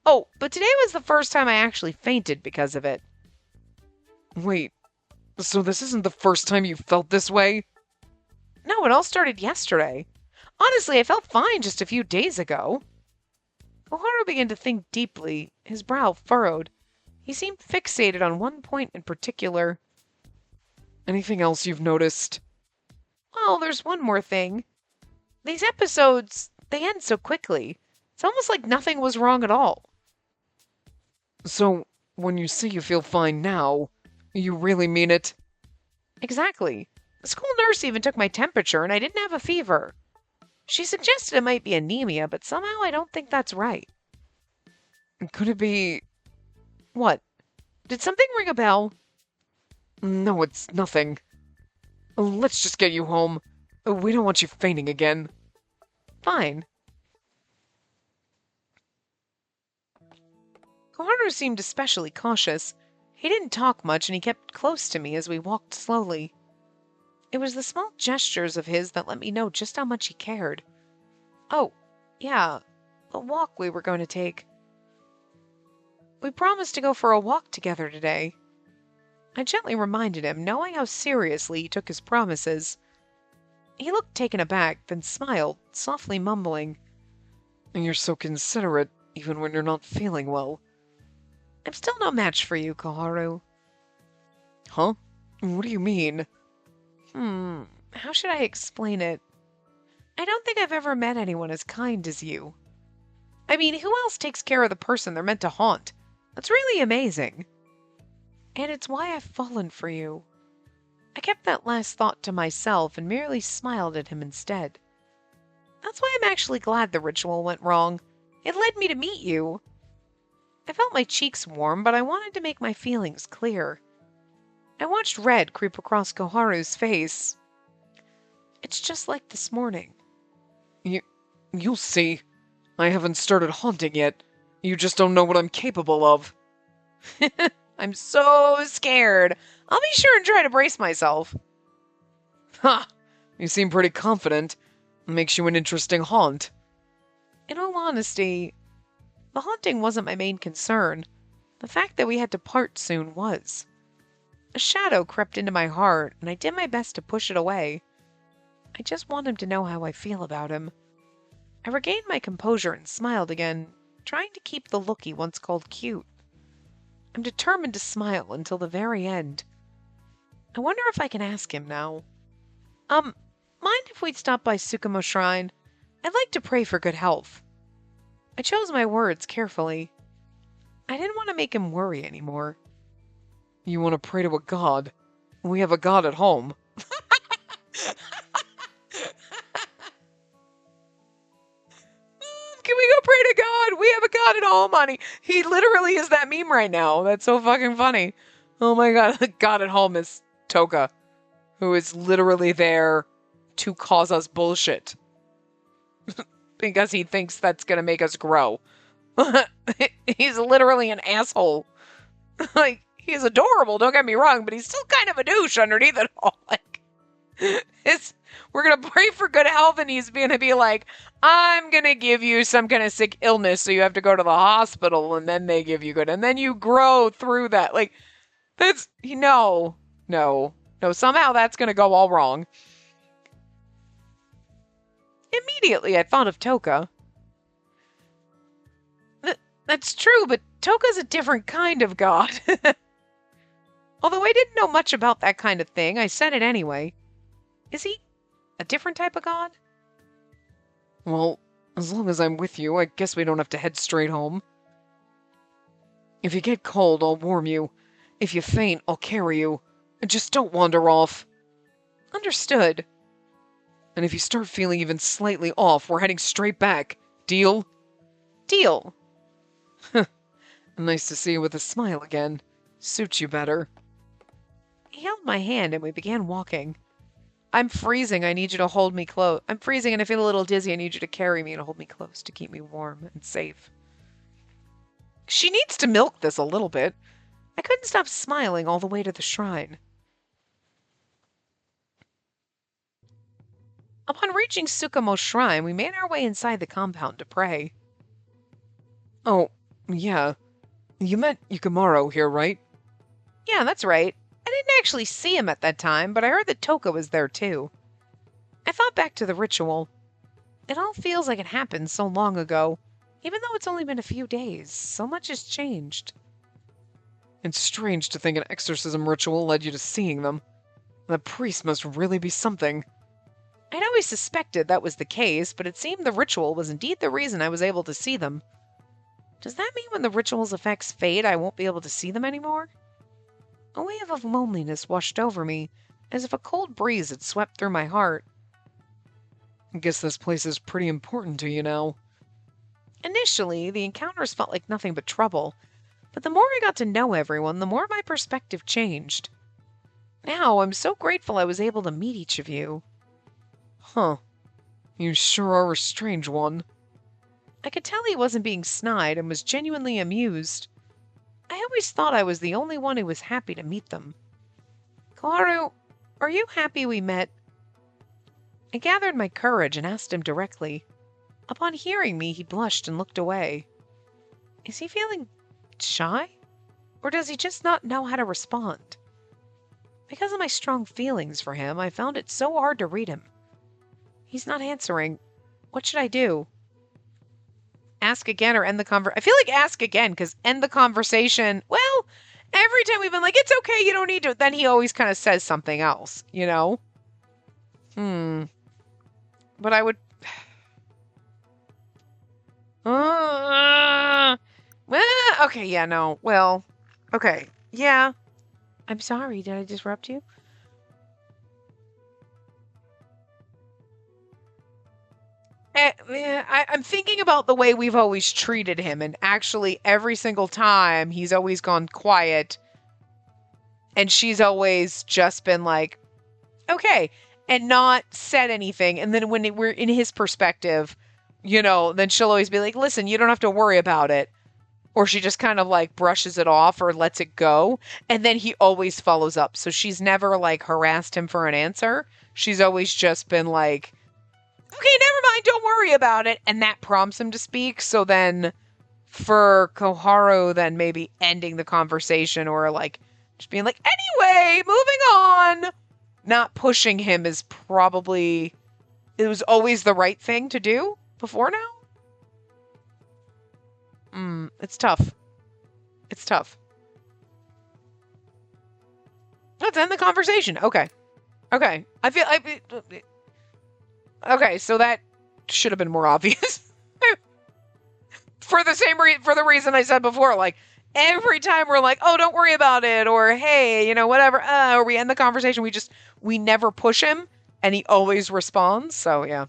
Oh, but today was the first time I actually fainted because of it. Wait, so this isn't the first time you felt this way? No, it all started yesterday. Honestly, I felt fine just a few days ago. Koharu began to think deeply, his brow furrowed. He seemed fixated on one point in particular. Anything else you've noticed? Well, there's one more thing. These episodes, they end so quickly. It's almost like nothing was wrong at all. So, when you say you feel fine now, you really mean it? Exactly. The school nurse even took my temperature and I didn't have a fever. She suggested it might be anemia, but somehow I don't think that's right. Could it be... What? Did something ring a bell? No, it's nothing. Let's just get you home. We don't want you fainting again. Fine. Koharu seemed especially cautious. He didn't talk much and he kept close to me as we walked slowly. It was the small gestures of his that let me know just how much he cared. Oh, yeah, the walk we were going to take. We promised to go for a walk together today. I gently reminded him, knowing how seriously he took his promises. He looked taken aback, then smiled, softly mumbling. You're so considerate, even when you're not feeling well. I'm still no match for you, Koharu. Huh? What do you mean? How should I explain it? I don't think I've ever met anyone as kind as you. I mean, who else takes care of the person they're meant to haunt? That's really amazing. And it's why I've fallen for you. I kept that last thought to myself and merely smiled at him instead. That's why I'm actually glad the ritual went wrong. It led me to meet you. I felt my cheeks warm, but I wanted to make my feelings clear. I watched red creep across Koharu's face. It's just like this morning. You'll see. I haven't started haunting yet. You just don't know what I'm capable of. I'm so scared. I'll be sure and try to brace myself. Ha! You seem pretty confident. Makes you an interesting haunt. In all honesty, the haunting wasn't my main concern. The fact that we had to part soon was. A shadow crept into my heart, and I did my best to push it away. I just want him to know how I feel about him. I regained my composure and smiled again, trying to keep the look he once called cute. I'm determined to smile until the very end. I wonder if I can ask him now. Mind if we'd stop by Tsukumo Shrine? I'd like to pray for good health. I chose my words carefully. I didn't want to make him worry anymore. You want to pray to a god? We have a god at home. Can we go pray to God? We have a God at home, honey. He literally is that meme right now. That's so fucking funny. Oh my God. The God at home is Toka, who is literally there to cause us bullshit. Because he thinks that's going to make us grow. He's literally an asshole. Like, he's adorable, don't get me wrong, but he's still kind of a douche underneath it all. Like, It's, we're gonna pray for good health, and he's gonna be like, I'm gonna give you some kind of sick illness, so you have to go to the hospital, and then they give you good, and then you grow through that. Like, that's, no, no, no, somehow that's gonna go all wrong. Immediately, I thought of Toka. That's true, but Toka's a different kind of god. Although I didn't know much about that kind of thing, I said it anyway. Is he a different type of god? Well, as long as I'm with you, I guess we don't have to head straight home. If you get cold, I'll warm you. If you faint, I'll carry you. And just don't wander off. Understood. And if you start feeling even slightly off, we're heading straight back. Deal? Deal. Nice to see you with a smile again. Suits you better. He held my hand and we began walking. I'm freezing. I need you to hold me close. I'm freezing and I feel a little dizzy. I need you to carry me and hold me close to keep me warm and safe. She needs to milk this a little bit. I couldn't stop smiling all the way to the shrine. Upon reaching Tsukumo's shrine, we made our way inside the compound to pray. Oh, yeah. You met Yukimaru here, right? Yeah, that's right. I didn't actually see him at that time, but I heard that Toka was there too. I thought back to the ritual. It all feels like it happened so long ago, even though it's only been a few days. So much has changed. It's strange to think an exorcism ritual led you to seeing them. The priest must really be something. I'd always suspected that was the case, but it seemed the ritual was indeed the reason I was able to see them. Does that mean when the ritual's effects fade, I won't be able to see them anymore? A wave of loneliness washed over me, as if a cold breeze had swept through my heart. I guess this place is pretty important to you now. Initially, the encounters felt like nothing but trouble, but the more I got to know everyone, the more my perspective changed. Now, I'm so grateful I was able to meet each of you. Huh. You sure are a strange one. I could tell he wasn't being snide and was genuinely amused. I always thought I was the only one who was happy to meet them. Koharu, are you happy we met? I gathered my courage and asked him directly. Upon hearing me, he blushed and looked away. Is he feeling shy? Or does he just not know how to respond? Because of my strong feelings for him, I found it so hard to read him. He's not answering. What should I do? Ask again or end the conversation? I feel like ask again, because end the conversation, well, every time we've been like, it's okay, you don't need to, then he always kind of says something else, you know? But I would... okay, yeah, no, well, okay, yeah. I'm sorry, did I disrupt you? I'm thinking about the way we've always treated him, and actually every single time he's always gone quiet, and she's always just been like, okay, and not said anything. And then when we're in his perspective, you know, then she'll always be like, listen, you don't have to worry about it. Or she just kind of like brushes it off or lets it go. And then he always follows up. So she's never like harassed him for an answer. She's always just been like, okay, never mind, don't worry about it. And that prompts him to speak. So then for Koharu, then maybe ending the conversation or like just being like, anyway, moving on. Not pushing him is probably, it was always the right thing to do before now. It's tough. It's tough. Let's end the conversation. Okay. Okay. Okay, so that should have been more obvious. For the reason I said before, like, every time we're like, oh, don't worry about it, or hey, you know, whatever, or we end the conversation, we never push him, and he always responds, so yeah.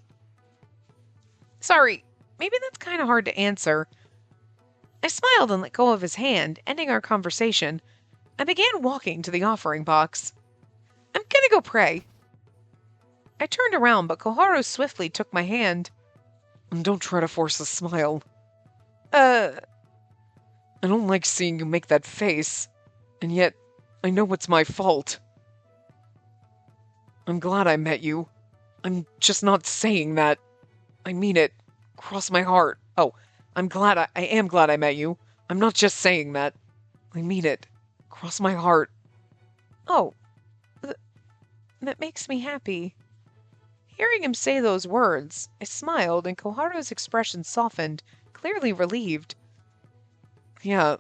Sorry, maybe that's kind of hard to answer. I smiled and let go of his hand, ending our conversation. I began walking to the offering box. I'm gonna go pray. I turned around, but Koharu swiftly took my hand. Don't try to force a smile. I don't like seeing you make that face. And yet, I know it's my fault. I'm glad I met you. I'm just not saying that. I mean it. Cross my heart. Oh, I am glad I met you. I'm not just saying that. I mean it. Cross my heart. Oh, th- that makes me happy. Hearing him say those words, I smiled and Koharu's expression softened, clearly relieved. Yeah,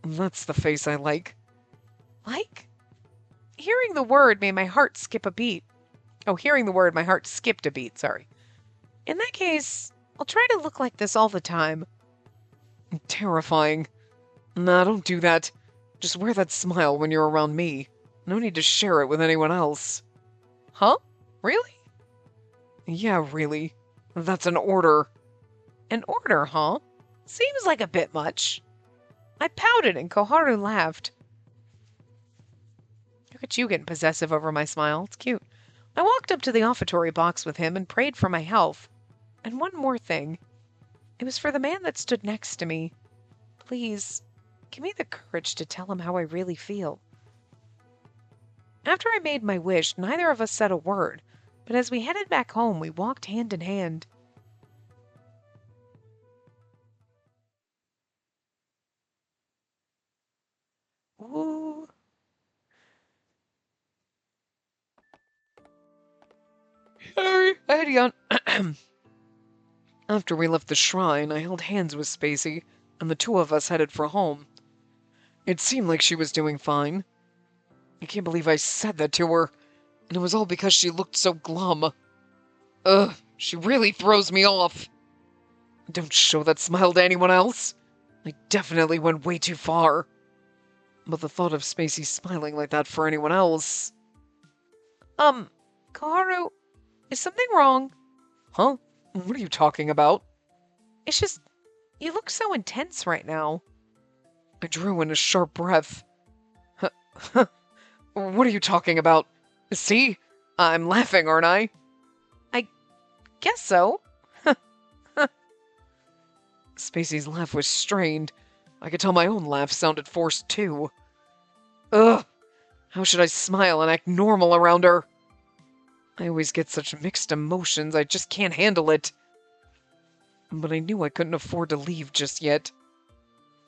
that's the face I like. Like? Hearing the word made my heart skip a beat. Oh, hearing the word, my heart skipped a beat, sorry. In that case, I'll try to look like this all the time. Terrifying. Nah, don't do that. Just wear that smile when you're around me. No need to share it with anyone else. Huh? Really? Yeah, really. That's an order. An order, huh? Seems like a bit much. I pouted and Koharu laughed. Look at you getting possessive over my smile. It's cute. I walked up to the offertory box with him and prayed for my health. And one more thing. It was for the man that stood next to me. Please, give me the courage to tell him how I really feel. After I made my wish, neither of us said a word, but as we headed back home, we walked hand in hand. Ooh. Harry, Eddie, After we left the shrine, I held hands with Spacey, and the two of us headed for home. It seemed like she was doing fine. I can't believe I said that to her, and it was all because she looked so glum. Ugh, she really throws me off. Don't show that smile to anyone else. I definitely went way too far. But the thought of Spacey smiling like that for anyone else... Koharu, is something wrong? Huh? What are you talking about? It's just, you look so intense right now. I drew in a sharp breath. What are you talking about? See? I'm laughing, aren't I? I guess so. Spacey's laugh was strained. I could tell my own laugh sounded forced too. Ugh! How should I smile and act normal around her? I always get such mixed emotions, I just can't handle it. But I knew I couldn't afford to leave just yet.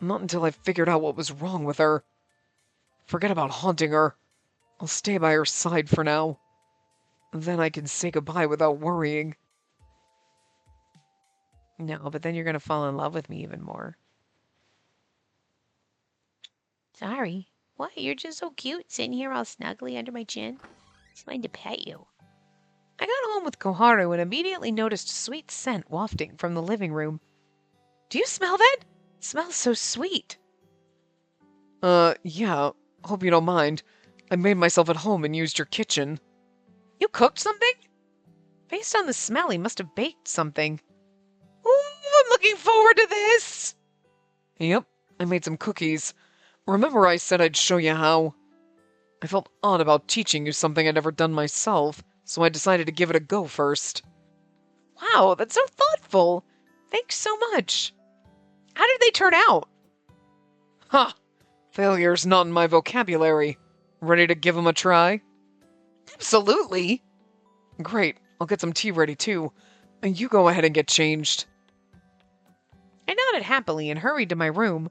Not until I figured out what was wrong with her. Forget about haunting her. I'll stay by her side for now. Then I can say goodbye without worrying. No, but then you're going to fall in love with me even more. Sorry. What? You're just so cute, sitting here all snuggly under my chin. It's mine to pet you. I got home with Koharu and immediately noticed a sweet scent wafting from the living room. Do you smell that? It smells so sweet. Yeah. Hope you don't mind. I made myself at home and used your kitchen. You cooked something? Based on the smell, he must have baked something. Ooh, I'm looking forward to this! Yep, I made some cookies. Remember I said I'd show you how? I felt odd about teaching you something I'd never done myself, so I decided to give it a go first. Wow, that's so thoughtful. Thanks so much. How did they turn out? Ha! Failure's not in my vocabulary. Ready to give 'em a try? Absolutely. Great, I'll get some tea ready too. You go ahead and get changed. I nodded happily and hurried to my room.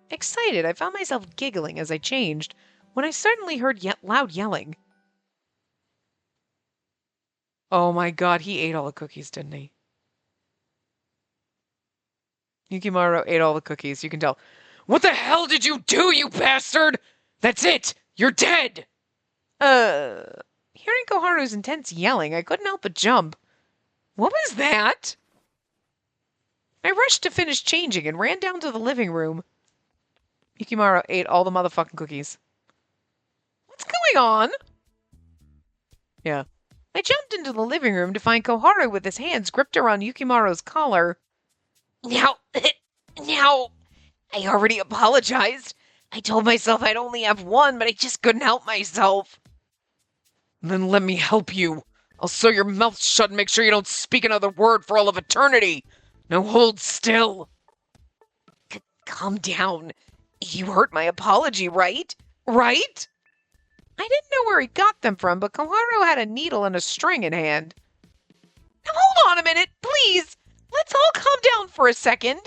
Excited, I found myself giggling as I changed when I suddenly heard loud yelling. Oh my god, he ate all the cookies, didn't he? Yukimaru ate all the cookies, you can tell. What the hell did you do, you bastard? That's it! You're dead! Hearing Koharu's intense yelling, I couldn't help but jump. What was that? I rushed to finish changing and ran down to the living room. Yukimaru ate all the motherfucking cookies. What's going on? Yeah. I jumped into the living room to find Koharu with his hands gripped around Yukimaru's collar. Now, I already apologized. I told myself I'd only have one, but I just couldn't help myself. Then let me help you. I'll sew your mouth shut and make sure you don't speak another word for all of eternity. Now hold still. Calm down. You heard my apology, right? right? I didn't know where he got them from, but Koharu had a needle and a string in hand. Now hold on a minute, please! Let's all calm down for a second.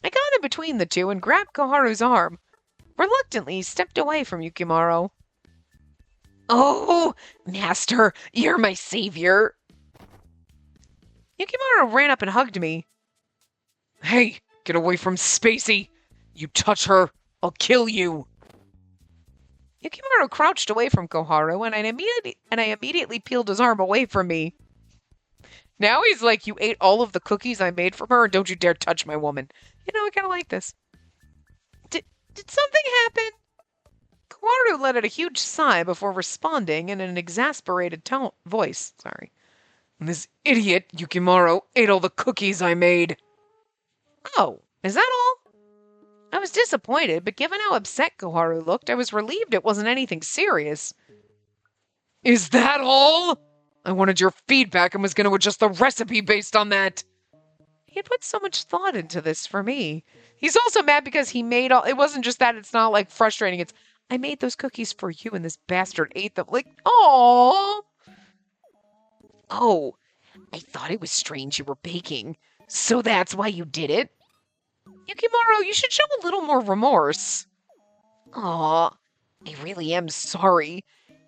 I got in between the two and grabbed Koharu's arm. Reluctantly, he stepped away from Yukimaro. Oh, Master, you're my savior. Yukimaro ran up and hugged me. Hey, get away from Spacey! You touch her, I'll kill you! Yukimaro crouched away from Koharu, and I immediately peeled his arm away from me. Now he's like, you ate all of the cookies I made from her, and don't you dare touch my woman. You know, I kind of like this. Did something happen? Koharu let out a huge sigh before responding in an exasperated voice. Sorry. This idiot, Yukimaro, ate all the cookies I made. Oh, is that all? I was disappointed, but given how upset Koharu looked, I was relieved it wasn't anything serious. Is that all? I wanted your feedback and was going to adjust the recipe based on that. He had put so much thought into this for me. He's also mad because he made all... It wasn't just that, it's not like frustrating. It's, I made those cookies for you and this bastard ate them. Like, aww. Oh, I thought it was strange you were baking. So that's why you did it? Yukimaro, you should show a little more remorse. Aw, I really am sorry.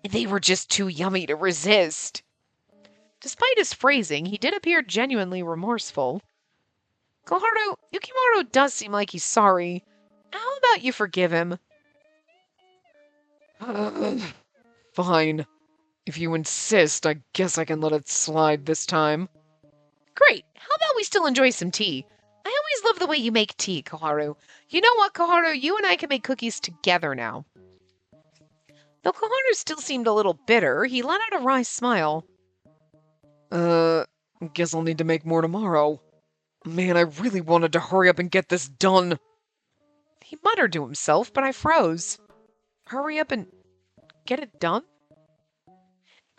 They were just too yummy to resist. Despite his phrasing, he did appear genuinely remorseful. Koharu, Yukimaro does seem like he's sorry. How about you forgive him? Fine. If you insist, I guess I can let it slide this time. Great. How about we still enjoy some tea? I always love the way you make tea, Koharu. You know what, Koharu? You and I can make cookies together now. Though Koharu still seemed a little bitter, he let out a wry smile. Guess I'll need to make more tomorrow. Man, I really wanted to hurry up and get this done. He muttered to himself, but I froze. Hurry up and get it done?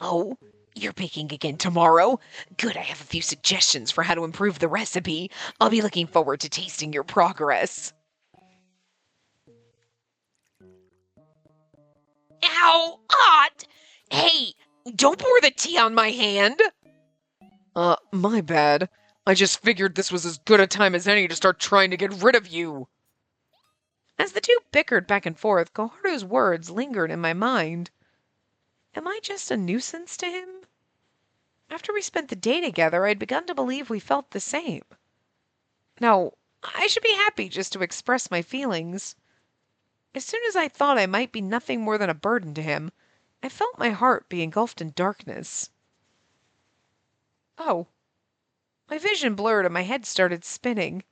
Oh, you're baking again tomorrow? Good, I have a few suggestions for how to improve the recipe. I'll be looking forward to tasting your progress. Ow! Hot! Hey, don't pour the tea on my hand! My bad. I just figured this was as good a time as any to start trying to get rid of you. As the two bickered back and forth, Koharu's words lingered in my mind. Am I just a nuisance to him? After we spent the day together, I'd begun to believe we felt the same. No, I should be happy just to express my feelings. As soon as I thought I might be nothing more than a burden to him, I felt my heart be engulfed in darkness. Oh. My vision blurred and my head started spinning.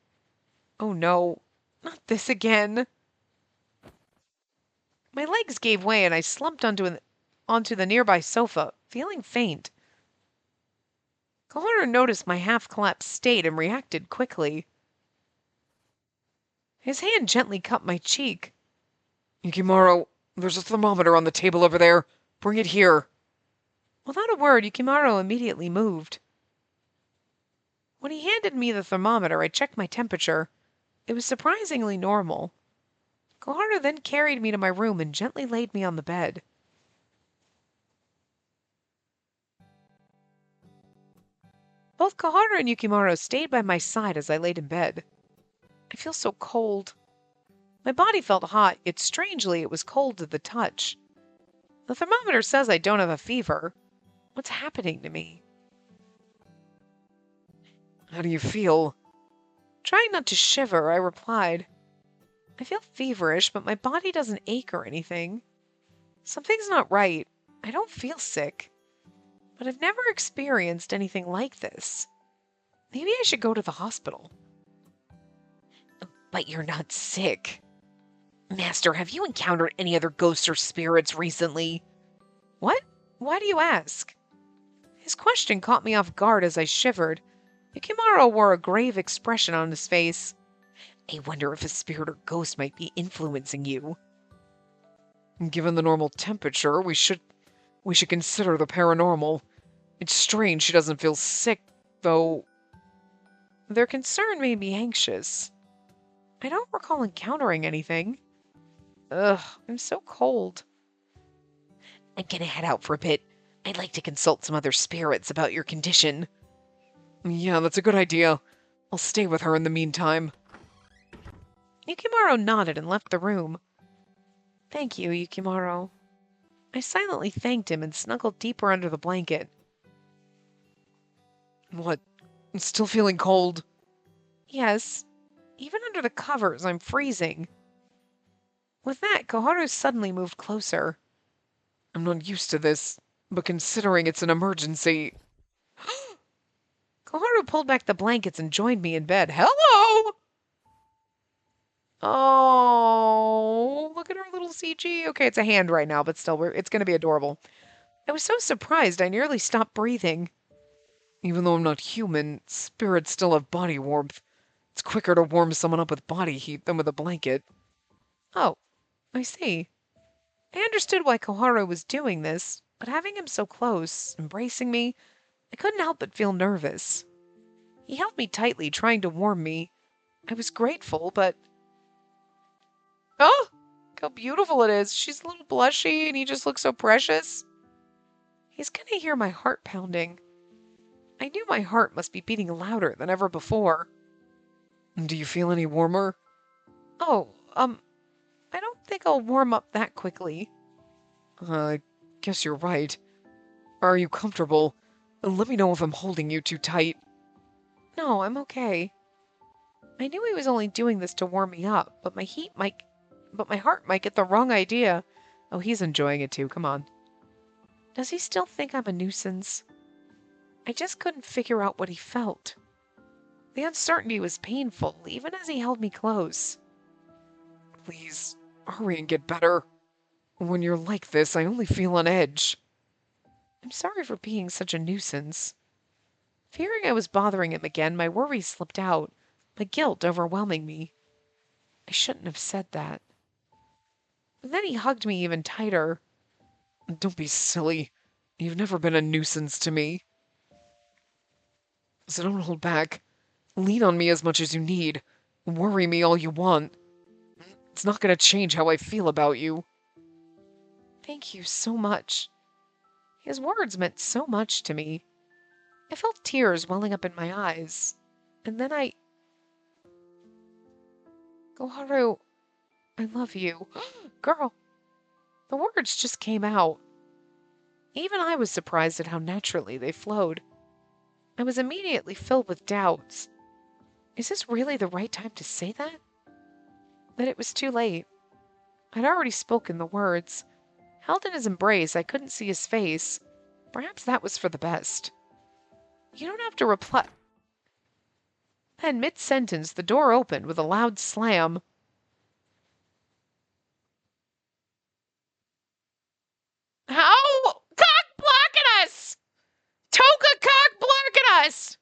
Oh no, not this again. My legs gave way and I slumped onto the nearby sofa, feeling faint. Koharu noticed my half-collapsed state and reacted quickly. His hand gently cupped my cheek. Yukimaro, there's a thermometer on the table over there. Bring it here. Without a word, Yukimaro immediately moved. When he handed me the thermometer, I checked my temperature. It was surprisingly normal. Koharu then carried me to my room and gently laid me on the bed. Both Koharu and Yukimaro stayed by my side as I laid in bed. I feel so cold. My body felt hot, yet strangely it was cold to the touch. The thermometer says I don't have a fever. What's happening to me? How do you feel? Trying not to shiver, I replied. I feel feverish, but my body doesn't ache or anything. Something's not right. I don't feel sick. But I've never experienced anything like this. Maybe I should go to the hospital. But you're not sick. Master, have you encountered any other ghosts or spirits recently? What? Why do you ask? His question caught me off guard as I shivered. Yukimaro wore a grave expression on his face. I wonder if a spirit or ghost might be influencing you. Given the normal temperature, we should consider the paranormal. It's strange she doesn't feel sick, though. Their concern made me anxious. I don't recall encountering anything. Ugh, I'm so cold. I'm gonna head out for a bit. I'd like to consult some other spirits about your condition. Yeah, that's a good idea. I'll stay with her in the meantime. Yukimaru nodded and left the room. Thank you, Yukimaru. I silently thanked him and snuggled deeper under the blanket. What? Still feeling cold? Yes, even under the covers, I'm freezing. With that, Koharu suddenly moved closer. I'm not used to this, but considering it's an emergency... Koharu pulled back the blankets and joined me in bed. Hello! Oh, look at her little CG. Okay, it's a hand right now, but still, it's going to be adorable. I was so surprised I nearly stopped breathing. Even though I'm not human, spirits still have body warmth. It's quicker to warm someone up with body heat than with a blanket. Oh, I see. I understood why Koharu was doing this, but having him so close, embracing me, I couldn't help but feel nervous. He held me tightly, trying to warm me. I was grateful, but... Oh, look how beautiful it is. She's a little blushy, and he just looks so precious. He's gonna hear my heart pounding. I knew my heart must be beating louder than ever before. Do you feel any warmer? Oh, I don't think I'll warm up that quickly. I guess you're right. Are you comfortable? Let me know if I'm holding you too tight. No, I'm okay. I knew he was only doing this to warm me up, but my heart might get the wrong idea. Oh, he's enjoying it too, come on. Does he still think I'm a nuisance? I just couldn't figure out what he felt. The uncertainty was painful, even as he held me close. Please, hurry and get better. When you're like this, I only feel on edge. I'm sorry for being such a nuisance. Fearing I was bothering him again, my worries slipped out, my guilt overwhelming me. I shouldn't have said that. And then he hugged me even tighter. Don't be silly. You've never been a nuisance to me. So don't hold back. Lean on me as much as you need. Worry me all you want. It's not going to change how I feel about you. Thank you so much. His words meant so much to me. I felt tears welling up in my eyes. And then Koharu, I love you. Girl, the words just came out. Even I was surprised at how naturally they flowed. I was immediately filled with doubts. Is this really the right time to say that? But it was too late. I'd already spoken the words. Held in his embrace, I couldn't see his face. Perhaps that was for the best. You don't have to reply. Then, mid-sentence, the door opened with a loud slam. How? Cock blocking us! Toka cock blocking us!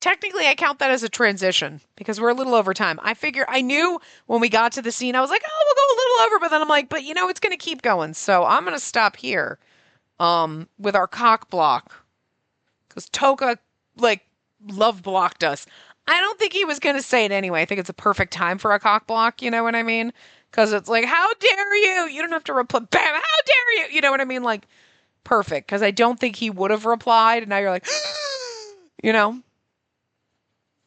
Technically, I count that as a transition because we're a little over time. I knew when we got to the scene, I was like, oh, we'll go a little over, but then I'm like, but it's going to keep going. So I'm going to stop here with our cock block because Toka, love blocked us. I don't think he was going to say it anyway. I think it's a perfect time for a cock block. You know what I mean? Because it's like, how dare you? You don't have to reply. Bam, how dare you? You know what I mean? Like, perfect. Because I don't think he would have replied. And now you're like,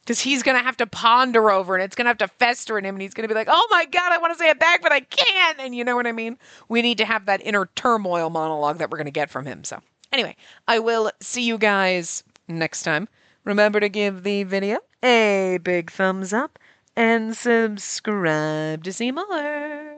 because he's going to have to ponder over and it's going to have to fester in him and he's going to be like, oh my God, I want to say it back, but I can't. And you know what I mean? We need to have that inner turmoil monologue that we're going to get from him. So anyway, I will see you guys next time. Remember to give the video a big thumbs up and subscribe to see more.